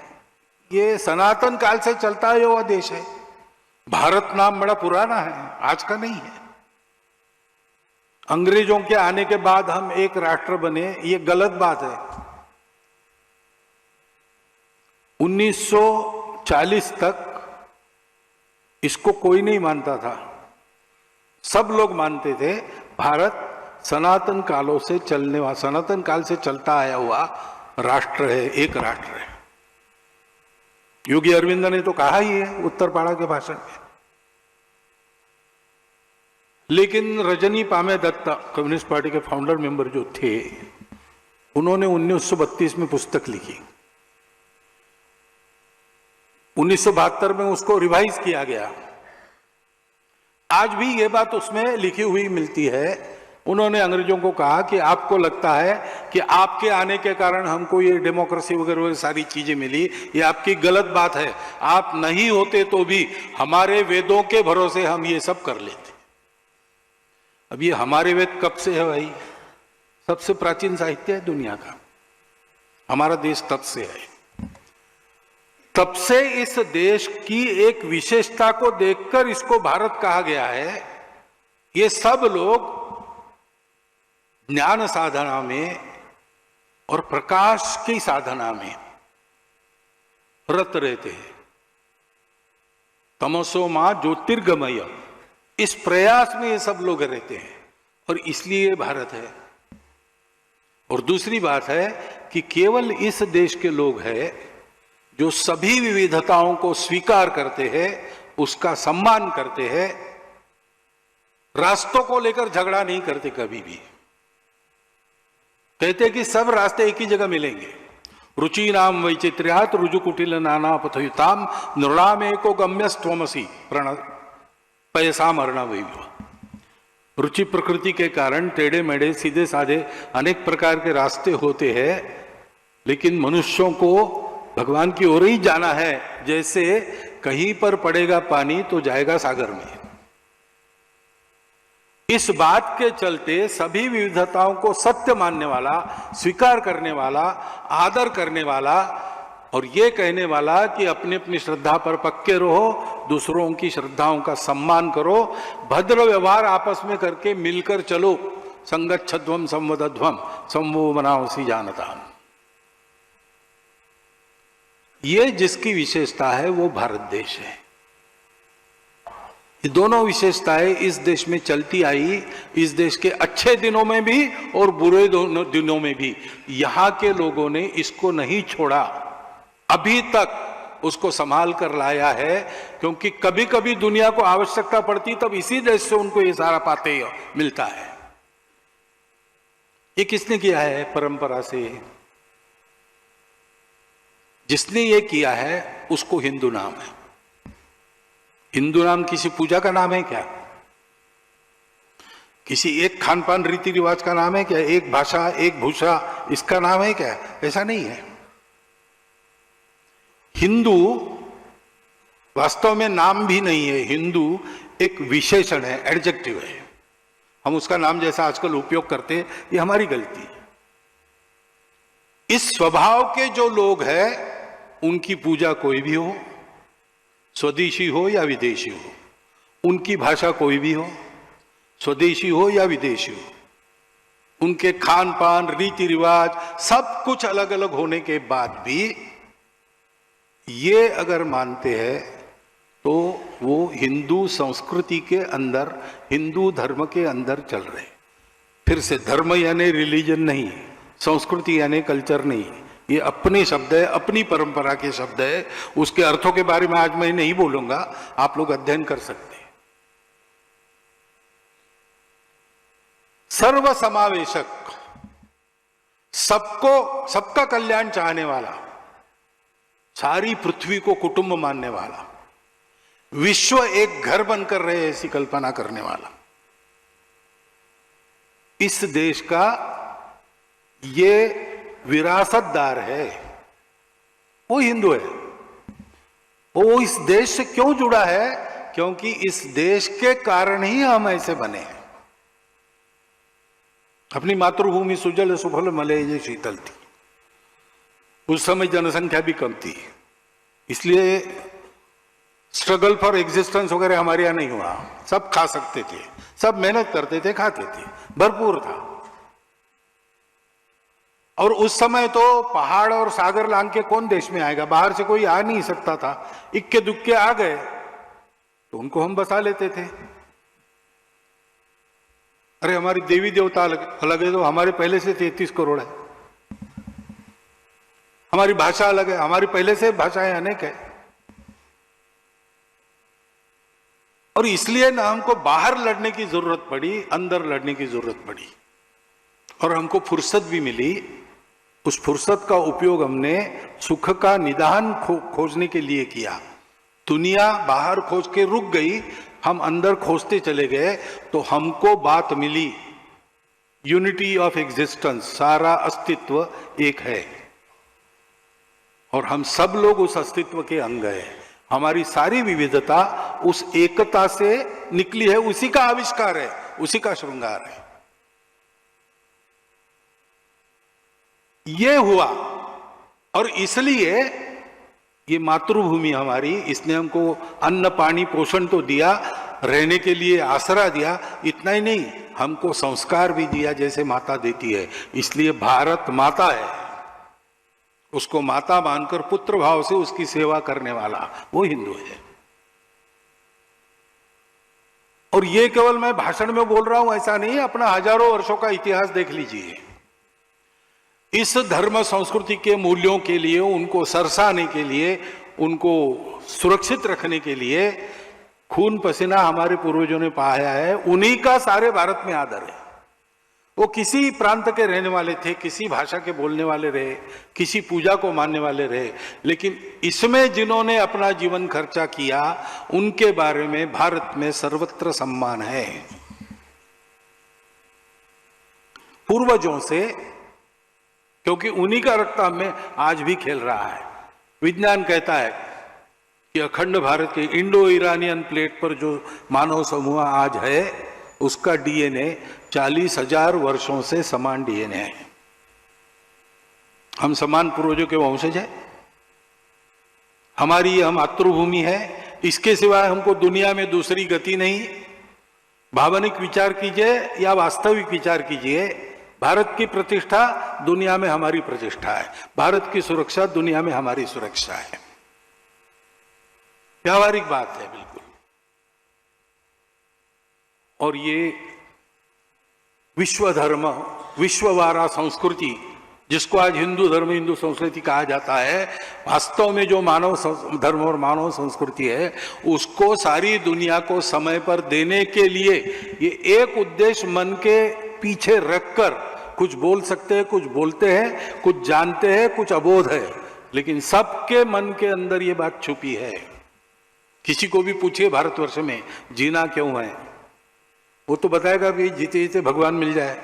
ये सनातन काल से चलता हुआ देश है। भारत नाम बड़ा पुराना है, आज का नहीं है। अंग्रेजों के आने के बाद हम एक राष्ट्र बने, ये गलत बात है। 1940 तक इसको कोई नहीं मानता था, सब लोग मानते थे भारत सनातन कालों से चलने वाला, सनातन काल से चलता आया हुआ राष्ट्र है, एक राष्ट्र है। योगी अरविंद ने तो कहा ही है उत्तरपाड़ा के भाषण में। लेकिन रजनी पामे दत्ता, कम्युनिस्ट पार्टी के फाउंडर मेंबर जो थे, उन्होंने 1932 में पुस्तक लिखी। 1972 में उसको रिवाइज किया गया। आज भी ये बात उसमें लिखी हुई मिलती है। उन्होंने अंग्रेजों को कहा कि आपको लगता है कि आपके आने के कारण हमको ये डेमोक्रेसी वगैरह सारी चीजें मिली, ये आपकी गलत बात है। आप नहीं होते तो भी हमारे वेदों के भरोसे हम ये सब कर लेते। अब ये हमारे वेद कब से है भाई? सबसे प्राचीन साहित्य है दुनिया का, हमारा देश तब से है। तब से इस देश की एक विशेषता को देखकर इसको भारत कहा गया है। ये सब लोग ज्ञान साधना में और प्रकाश की साधना में रत रहते हैं। तमसो मां ज्योतिर्गमय, इस प्रयास में ये सब लोग रहते हैं और इसलिए भारत है। और दूसरी बात है कि केवल इस देश के लोग हैं जो सभी विविधताओं को स्वीकार करते हैं, उसका सम्मान करते हैं, रास्तों को लेकर झगड़ा नहीं करते कभी भी। कहते कि सब रास्ते एक ही जगह मिलेंगे। रुचि नाम वैचित्र्यात रुजु कुटिल नाना पथयुताम नृणाम एको गम्यस्त्वमसि प्रण पैसा मरना वही। रुचि प्रकृति के कारण टेढ़े मेढ़े सीधे साधे अनेक प्रकार के रास्ते होते हैं, लेकिन मनुष्यों को भगवान की ओर ही जाना है। जैसे कहीं पर पड़ेगा पानी तो जाएगा सागर में। इस बात के चलते सभी विविधताओं को सत्य मानने वाला, स्वीकार करने वाला, आदर करने वाला और ये कहने वाला कि अपनी अपनी श्रद्धा पर पक्के रहो, दूसरों की श्रद्धाओं का सम्मान करो, भद्र व्यवहार आपस में करके मिलकर चलो, संगच्छध्वम संवदध्वम संवो मनावसी जानता। ये जिसकी विशेषता है वो भारत देश है। ये दोनों विशेषताएं इस देश में चलती आई, इस देश के अच्छे दिनों में भी और बुरे दिनों में भी। यहां के लोगों ने इसको नहीं छोड़ा, अभी तक उसको संभाल कर लाया है, क्योंकि कभी कभी दुनिया को आवश्यकता पड़ती तब इसी देश से उनको ये सारा पाते मिलता है। ये किसने किया है? परंपरा से जिसने ये किया है उसको हिंदू नाम है। हिंदू नाम किसी पूजा का नाम है क्या? किसी एक खान पान रीति रिवाज का नाम है क्या? एक भाषा, एक भूषा, इसका नाम है क्या? ऐसा नहीं है। हिंदू वास्तव में नाम भी नहीं है, हिंदू एक विशेषण है, एडजेक्टिव है। हम उसका नाम जैसा आजकल उपयोग करते हैं, ये हमारी गलती है। इस स्वभाव के जो लोग हैं उनकी पूजा कोई भी हो, स्वदेशी हो या विदेशी हो, उनकी भाषा कोई भी हो, स्वदेशी हो या विदेशी हो, उनके खान पान, रीति रिवाज सब कुछ अलग अलग होने के बाद भी ये अगर मानते हैं तो वो हिंदू संस्कृति के अंदर, हिंदू धर्म के अंदर चल रहे। फिर से, धर्म यानी रिलीजन नहीं, संस्कृति यानी कल्चर नहीं, ये अपने शब्द है, अपनी परंपरा के शब्द है। उसके अर्थों के बारे में आज मैं नहीं बोलूंगा, आप लोग अध्ययन कर सकते हैं। सर्व समावेशक, सबको, सबका कल्याण चाहने वाला, सारी पृथ्वी को कुटुंब मानने वाला, विश्व एक घर बनकर रहे ऐसी कल्पना करने वाला, इस देश का ये विरासतदार है, वो हिंदू है। वो इस देश से क्यों जुड़ा है? क्योंकि इस देश के कारण ही हम ऐसे बने हैं। अपनी मातृभूमि सुजल सुफल मलय शीतल थी, उस समय जनसंख्या भी कम थी, इसलिए स्ट्रगल फॉर एग्जिस्टेंस वगैरह हमारे यहां नहीं हुआ। सब खा सकते थे, सब मेहनत करते थे, खाते थे, भरपूर था। और उस समय तो पहाड़ और सागर लांग के कौन देश में आएगा? बाहर से कोई आ नहीं सकता था। इक्के दुक्के आ गए तो उनको हम बसा लेते थे। अरे हमारी देवी देवता अलग है तो हमारे पहले से 33 करोड़ है। हमारी भाषा अलग है, हमारी पहले से भाषाएं अनेक है। और इसलिए ना हमको बाहर लड़ने की जरूरत पड़ी, अंदर लड़ने की जरूरत पड़ी। और हमको फुर्सत भी मिली। उस फुर्सत का उपयोग हमने सुख का निदान खोजने के लिए किया। दुनिया बाहर खोज के रुक गई, हम अंदर खोजते चले गए, तो हमको बात मिली, यूनिटी ऑफ एग्जिस्टेंस, सारा अस्तित्व एक है और हम सब लोग उस अस्तित्व के अंग हैं। हमारी सारी विविधता उस एकता से निकली है, उसी का आविष्कार है, उसी का श्रृंगार है। ये हुआ और इसलिए ये मातृभूमि हमारी, इसने हमको अन्न पानी पोषण तो दिया, रहने के लिए आसरा दिया। इतना ही नहीं, हमको संस्कार भी दिया जैसे माता देती है। इसलिए भारत माता है, उसको माता मानकर पुत्र भाव से उसकी सेवा करने वाला वो हिंदू है। और ये केवल मैं भाषण में बोल रहा हूं ऐसा नहीं, अपना हजारों वर्षों का इतिहास देख लीजिए। इस धर्म संस्कृति के मूल्यों के लिए, उनको सरसाने के लिए, उनको सुरक्षित रखने के लिए खून पसीना हमारे पूर्वजों ने बहाया है। उन्हीं का सारे भारत में आदर है। वो किसी प्रांत के रहने वाले थे, किसी भाषा के बोलने वाले रहे, किसी पूजा को मानने वाले रहे, लेकिन इसमें जिन्होंने अपना जीवन खर्चा किया उनके बारे में भारत में सर्वत्र सम्मान है। पूर्वजों से, क्योंकि उन्हीं का रक्त में आज भी खेल रहा है। विज्ञान कहता है कि अखंड भारत के इंडो ईरानियन प्लेट पर जो मानव समूह आज है उसका डीएनए 40,000 वर्षों से समान डीएनए है। हम समान पूर्वजों के वंशज हैं, हमारी यह मातृभूमि है, इसके सिवाय हमको दुनिया में दूसरी गति नहीं। भावनिक विचार कीजिए या वास्तविक विचार कीजिए, भारत की प्रतिष्ठा दुनिया में हमारी प्रतिष्ठा है, भारत की सुरक्षा दुनिया में हमारी सुरक्षा है। व्यावहारिक बात है बिल्कुल। और ये विश्व धर्म, विश्ववारा संस्कृति, जिसको आज हिंदू धर्म, हिंदू संस्कृति कहा जाता है, वास्तव में जो मानव धर्म और मानव संस्कृति है उसको सारी दुनिया को समय पर देने के लिए ये एक उद्देश्य मन के पीछे रखकर कुछ बोल सकते हैं, कुछ बोलते हैं, कुछ जानते हैं, कुछ अबोध है, लेकिन सबके मन के अंदर ये बात छुपी है। किसी को भी पूछिए भारतवर्ष में जीना क्यों है, वो तो बताएगा भी जीते जीते भगवान मिल जाए,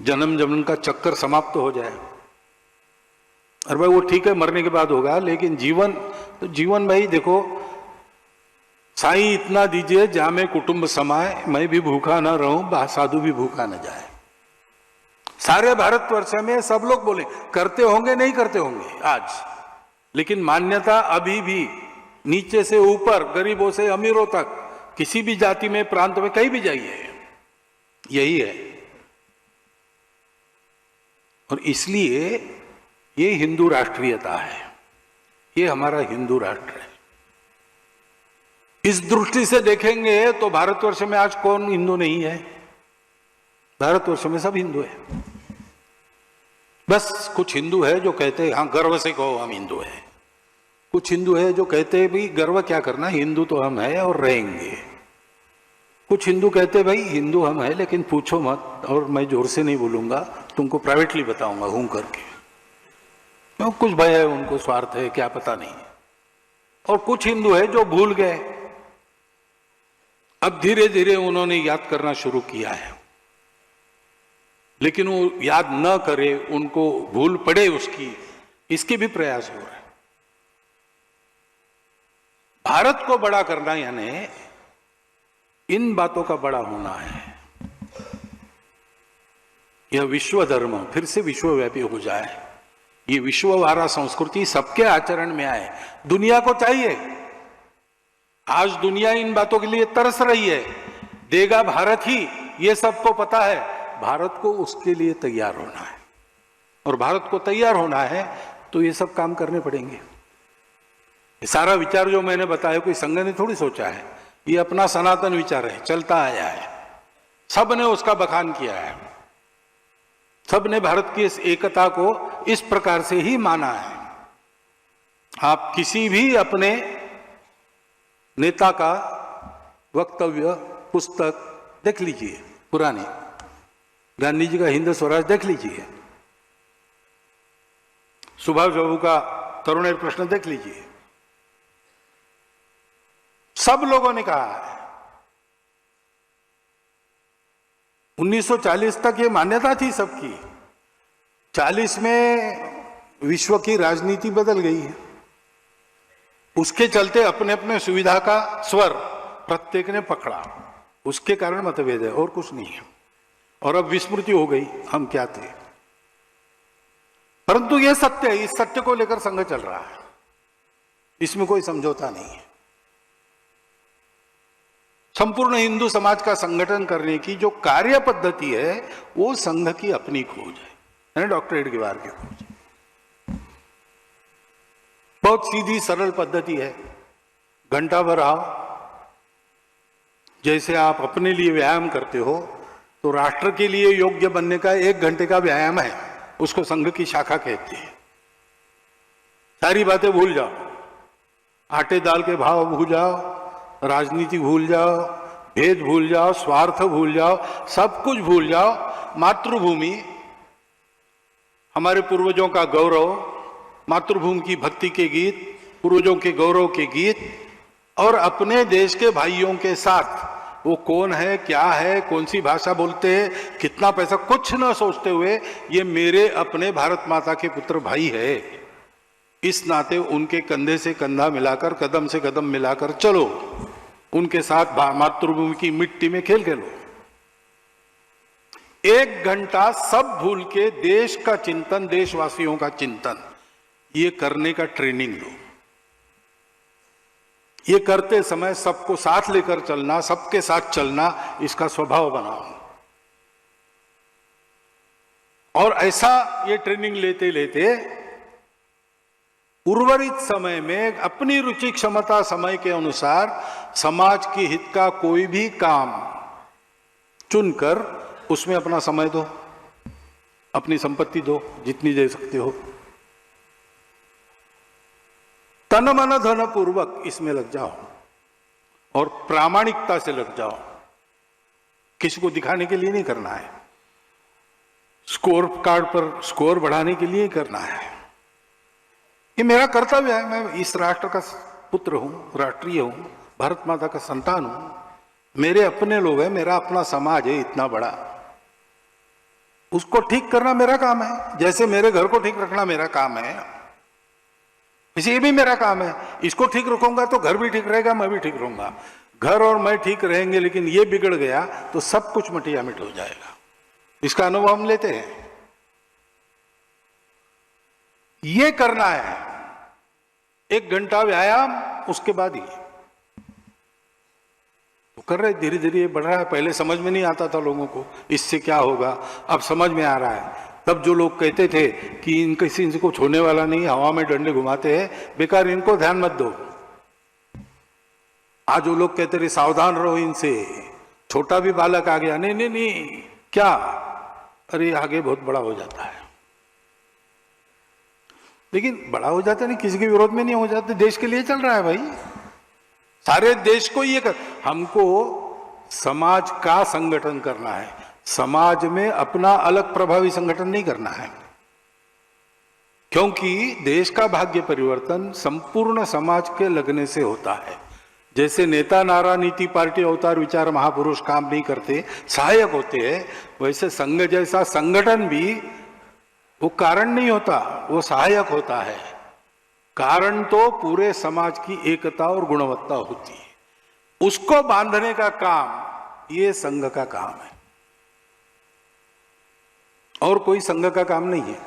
जन्म जन्म का चक्कर समाप्त हो जाए। और भाई वो ठीक है, मरने के बाद होगा, लेकिन जीवन तो जीवन भाई देखो, साईं इतना दीजिए जामे कुटुंब समाए, मैं भी भूखा ना रहूं, साधु भी भूखा न जाए। सारे भारतवर्ष में सब लोग बोले करते होंगे, नहीं करते होंगे आज, लेकिन मान्यता अभी भी नीचे से ऊपर, गरीबों से अमीरों तक, किसी भी जाति में, प्रांत में, कहीं भी जाइए यही है। और इसलिए ये हिंदू राष्ट्रीयता है, ये हमारा हिंदू राष्ट्र है। इस दृष्टि से देखेंगे तो भारतवर्ष में आज कौन हिंदू नहीं है? भारतवर्ष में सब हिंदू है। बस कुछ हिंदू है जो कहते हैं हाँ गर्व से कहो हम हिंदू हैं, कुछ हिंदू है जो कहते हैं भाई गर्व क्या करना, हिंदू तो हम है और रहेंगे। कुछ हिंदू कहते भाई हिंदू हम है लेकिन पूछो मत, और मैं जोर से नहीं बोलूंगा, तुमको प्राइवेटली बताऊंगा हूं करके। तो कुछ भय है उनको, स्वार्थ है, क्या पता नहीं। और कुछ हिंदू है जो भूल गए, अब धीरे धीरे उन्होंने याद करना शुरू किया है, लेकिन वो याद न करे, उनको भूल पड़े उसकी, इसके भी प्रयास हो रहे हैं। भारत को बड़ा करना यानी इन बातों का बड़ा होना है। यह विश्व धर्म फिर से विश्वव्यापी हो जाए, ये विश्ववारा संस्कृति सबके आचरण में आए। दुनिया को चाहिए, आज दुनिया इन बातों के लिए तरस रही है, देगा भारत ही, ये सबको पता है। भारत को उसके लिए तैयार होना है, और भारत को तैयार होना है तो ये सब काम करने पड़ेंगे। ये सारा विचार जो मैंने बताया कोई संघ ने थोड़ी सोचा है, ये अपना सनातन विचार है, चलता आया है, सब ने उसका बखान किया है, सब ने भारत की इस एकता को इस प्रकार से ही माना है। आप किसी भी अपने नेता का वक्तव्य, पुस्तक देख लीजिए, पुराने गांधी जी का हिंद स्वराज देख लीजिए, सुभाष बाबू का तरुणेर प्रश्न देख लीजिए, सब लोगों ने कहा है। 1940 तक ये मान्यता थी सबकी, 40 में विश्व की राजनीति बदल गई है, उसके चलते अपने अपने सुविधा का स्वर प्रत्येक ने पकड़ा, उसके कारण मतभेद है और कुछ नहीं है। और अब विस्मृति हो गई हम क्या थे, परंतु यह सत्य है, इस सत्य को लेकर संघ चल रहा है, इसमें कोई समझौता नहीं है। संपूर्ण हिंदू समाज का संगठन करने की जो कार्य पद्धति है वो संघ की अपनी खोज है, डॉक्टर एडगेवार की खोज। बहुत सीधी सरल पद्धति है, घंटा भर आओ, जैसे आप अपने लिए व्यायाम करते हो तो राष्ट्र के लिए योग्य बनने का 1 घंटे का व्यायाम है, उसको संघ की शाखा कहते हैं। सारी बातें भूल जाओ, आटे दाल के भाव भूल जाओ, राजनीति भूल जाओ, भेद भूल जाओ, स्वार्थ भूल जाओ, सब कुछ भूल जाओ। मातृभूमि, हमारे पूर्वजों का गौरव, मातृभूमि की भक्ति के गीत, पूर्वजों के गौरव के गीत, और अपने देश के भाइयों के साथ वो कौन है, क्या है, कौन सी भाषा बोलते हैं, कितना पैसा, कुछ न सोचते हुए ये मेरे अपने भारत माता के पुत्र भाई है, इस नाते उनके कंधे से कंधा मिलाकर, कदम से कदम मिलाकर चलो, उनके साथ मातृभूमि की मिट्टी में खेल खेलो। 1 घंटा सब भूल के देश का चिंतन, देशवासियों का चिंतन, ये करने का ट्रेनिंग लो। ये करते समय सबको साथ लेकर चलना, सबके साथ चलना, इसका स्वभाव बनाओ। और ऐसा ये ट्रेनिंग लेते लेते उर्वरित समय में अपनी रुचि, क्षमता, समय के अनुसार समाज के हित का कोई भी काम चुनकर उसमें अपना समय दो, अपनी संपत्ति दो, जितनी दे सकते हो। तन मन धन पूर्वक इसमें लग जाओ और प्रामाणिकता से लग जाओ। किसी को दिखाने के लिए नहीं करना है, स्कोर कार्ड पर स्कोर बढ़ाने के लिए करना है। ये मेरा कर्तव्य है। मैं इस राष्ट्र का पुत्र हूं, राष्ट्रीय हूं, भारत माता का संतान हूं। मेरे अपने लोग हैं, मेरा अपना समाज है इतना बड़ा, उसको ठीक करना मेरा काम है। जैसे मेरे घर को ठीक रखना मेरा काम है, वैसे ये भी मेरा काम है। इसको ठीक रखूंगा तो घर भी ठीक रहेगा, मैं भी ठीक रहूंगा। घर और मैं ठीक रहेंगे, लेकिन ये बिगड़ गया तो सब कुछ मटिया मिट हो जाएगा। इसका अनुभव हम लेते हैं। ये करना है 1 घंटा व्यायाम, उसके बाद ही तो कर रहे, धीरे धीरे बढ़ रहा है। पहले समझ में नहीं आता था लोगों को इससे क्या होगा, अब समझ में आ रहा है। तब जो लोग कहते थे कि इनको छोड़ने वाला नहीं, हवा में डंडे घुमाते हैं, बेकार, इनको ध्यान मत दो। आज जो लोग कहते रहे सावधान रहो इनसे, छोटा भी बालक आ गया, नहीं नहीं नहीं, क्या, अरे आगे बहुत बड़ा हो जाता है। लेकिन बड़ा हो जाता नहीं, किसी के विरोध में नहीं हो जाते, देश के लिए चल रहा है भाई, सारे देश को ये हमको समाज का संगठन करना है। समाज में अपना अलग प्रभावी संगठन नहीं करना है, क्योंकि देश का भाग्य परिवर्तन संपूर्ण समाज के लगने से होता है। जैसे नेता नारा नीति पार्टी अवतार विचार महापुरुष काम नहीं करते, सहायक होते हैं, वैसे संघ जैसा संगठन भी वो कारण नहीं होता, वो सहायक होता है। कारण तो पूरे समाज की एकता और गुणवत्ता होती है। उसको बांधने का काम ये संघ का काम है, और कोई संघ का काम नहीं है।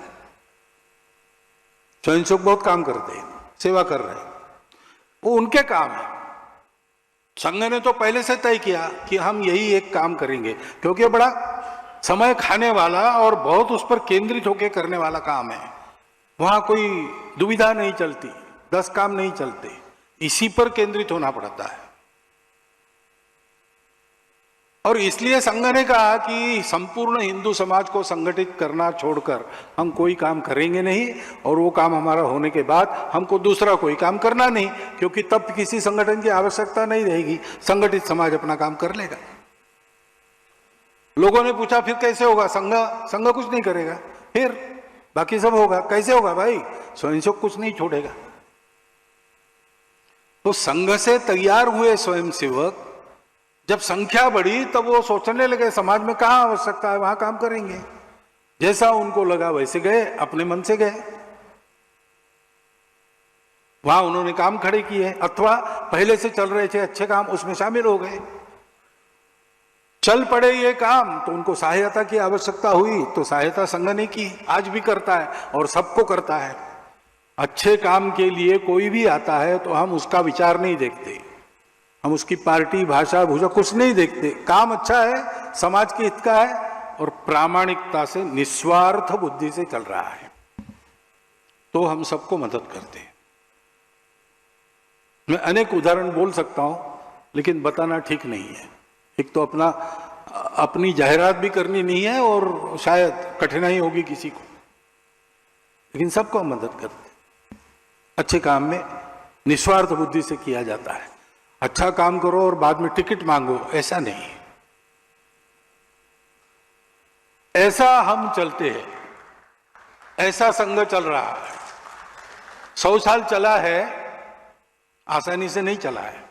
स्वयंसेवक बहुत काम करते हैं, सेवा कर रहे हैं, वो उनके काम है। संघ ने तो पहले से तय किया कि हम यही एक काम करेंगे, क्योंकि बड़ा समय खाने वाला और बहुत उस पर केंद्रित होकर करने वाला काम है। वहां कोई दुविधा नहीं चलती, 10 काम नहीं चलते, इसी पर केंद्रित होना पड़ता है। और इसलिए संघ ने कहा कि संपूर्ण हिंदू समाज को संगठित करना छोड़कर हम कोई काम करेंगे नहीं, और वो काम हमारा होने के बाद हमको दूसरा कोई काम करना नहीं, क्योंकि तब किसी संगठन की आवश्यकता नहीं रहेगी, संगठित समाज अपना काम कर लेगा। लोगों ने पूछा फिर कैसे होगा, संघ कुछ नहीं करेगा, फिर बाकी सब होगा। कैसे होगा भाई, स्वयंसेवक कुछ नहीं छोड़ेगा। तो संघ से तैयार हुए स्वयंसेवक जब संख्या बढ़ी, तब वो सोचने लगे समाज में कहाँ आवश्यकता है वहां काम करेंगे। जैसा उनको लगा वैसे गए, अपने मन से गए, वहां उन्होंने काम खड़े किए, अथवा पहले से चल रहे थे अच्छे काम, उसमें शामिल हो गए। चल पड़े ये काम तो उनको सहायता की आवश्यकता हुई, तो सहायता संघ ने की, आज भी करता है और सबको करता है। अच्छे काम के लिए कोई भी आता है तो हम उसका विचार नहीं देखते, हम उसकी पार्टी, भाषा, भूषा कुछ नहीं देखते। काम अच्छा है, समाज के हित का है, और प्रामाणिकता से, निस्वार्थ बुद्धि से चल रहा है, तो हम सबको मदद करते हैं। मैं अनेक उदाहरण बोल सकता हूं, लेकिन बताना ठीक नहीं है। एक तो अपनी जाहिरात भी करनी नहीं है, और शायद कठिनाई होगी किसी को, लेकिन सबको हम मदद करते हैं। अच्छे काम में निस्वार्थ बुद्धि से किया जाता है। अच्छा काम करो और बाद में टिकट मांगो, ऐसा नहीं। ऐसा हम चलते हैं, ऐसा संघ चल रहा है। 100 साल चला है, आसानी से नहीं चला है,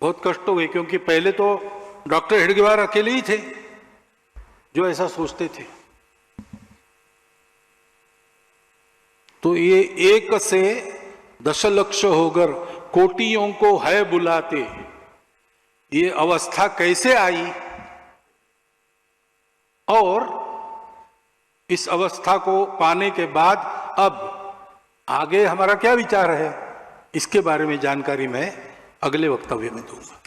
बहुत कष्ट हुए, क्योंकि पहले तो डॉक्टर हेडगेवार अकेले ही थे जो ऐसा सोचते थे। तो ये एक से दशलक्ष होकर कोटियों को है बुलाते, ये अवस्था कैसे आई और इस अवस्था को पाने के बाद अब आगे हमारा क्या विचार है, इसके बारे में जानकारी मैं अगले वक्तव्य में दूंगा।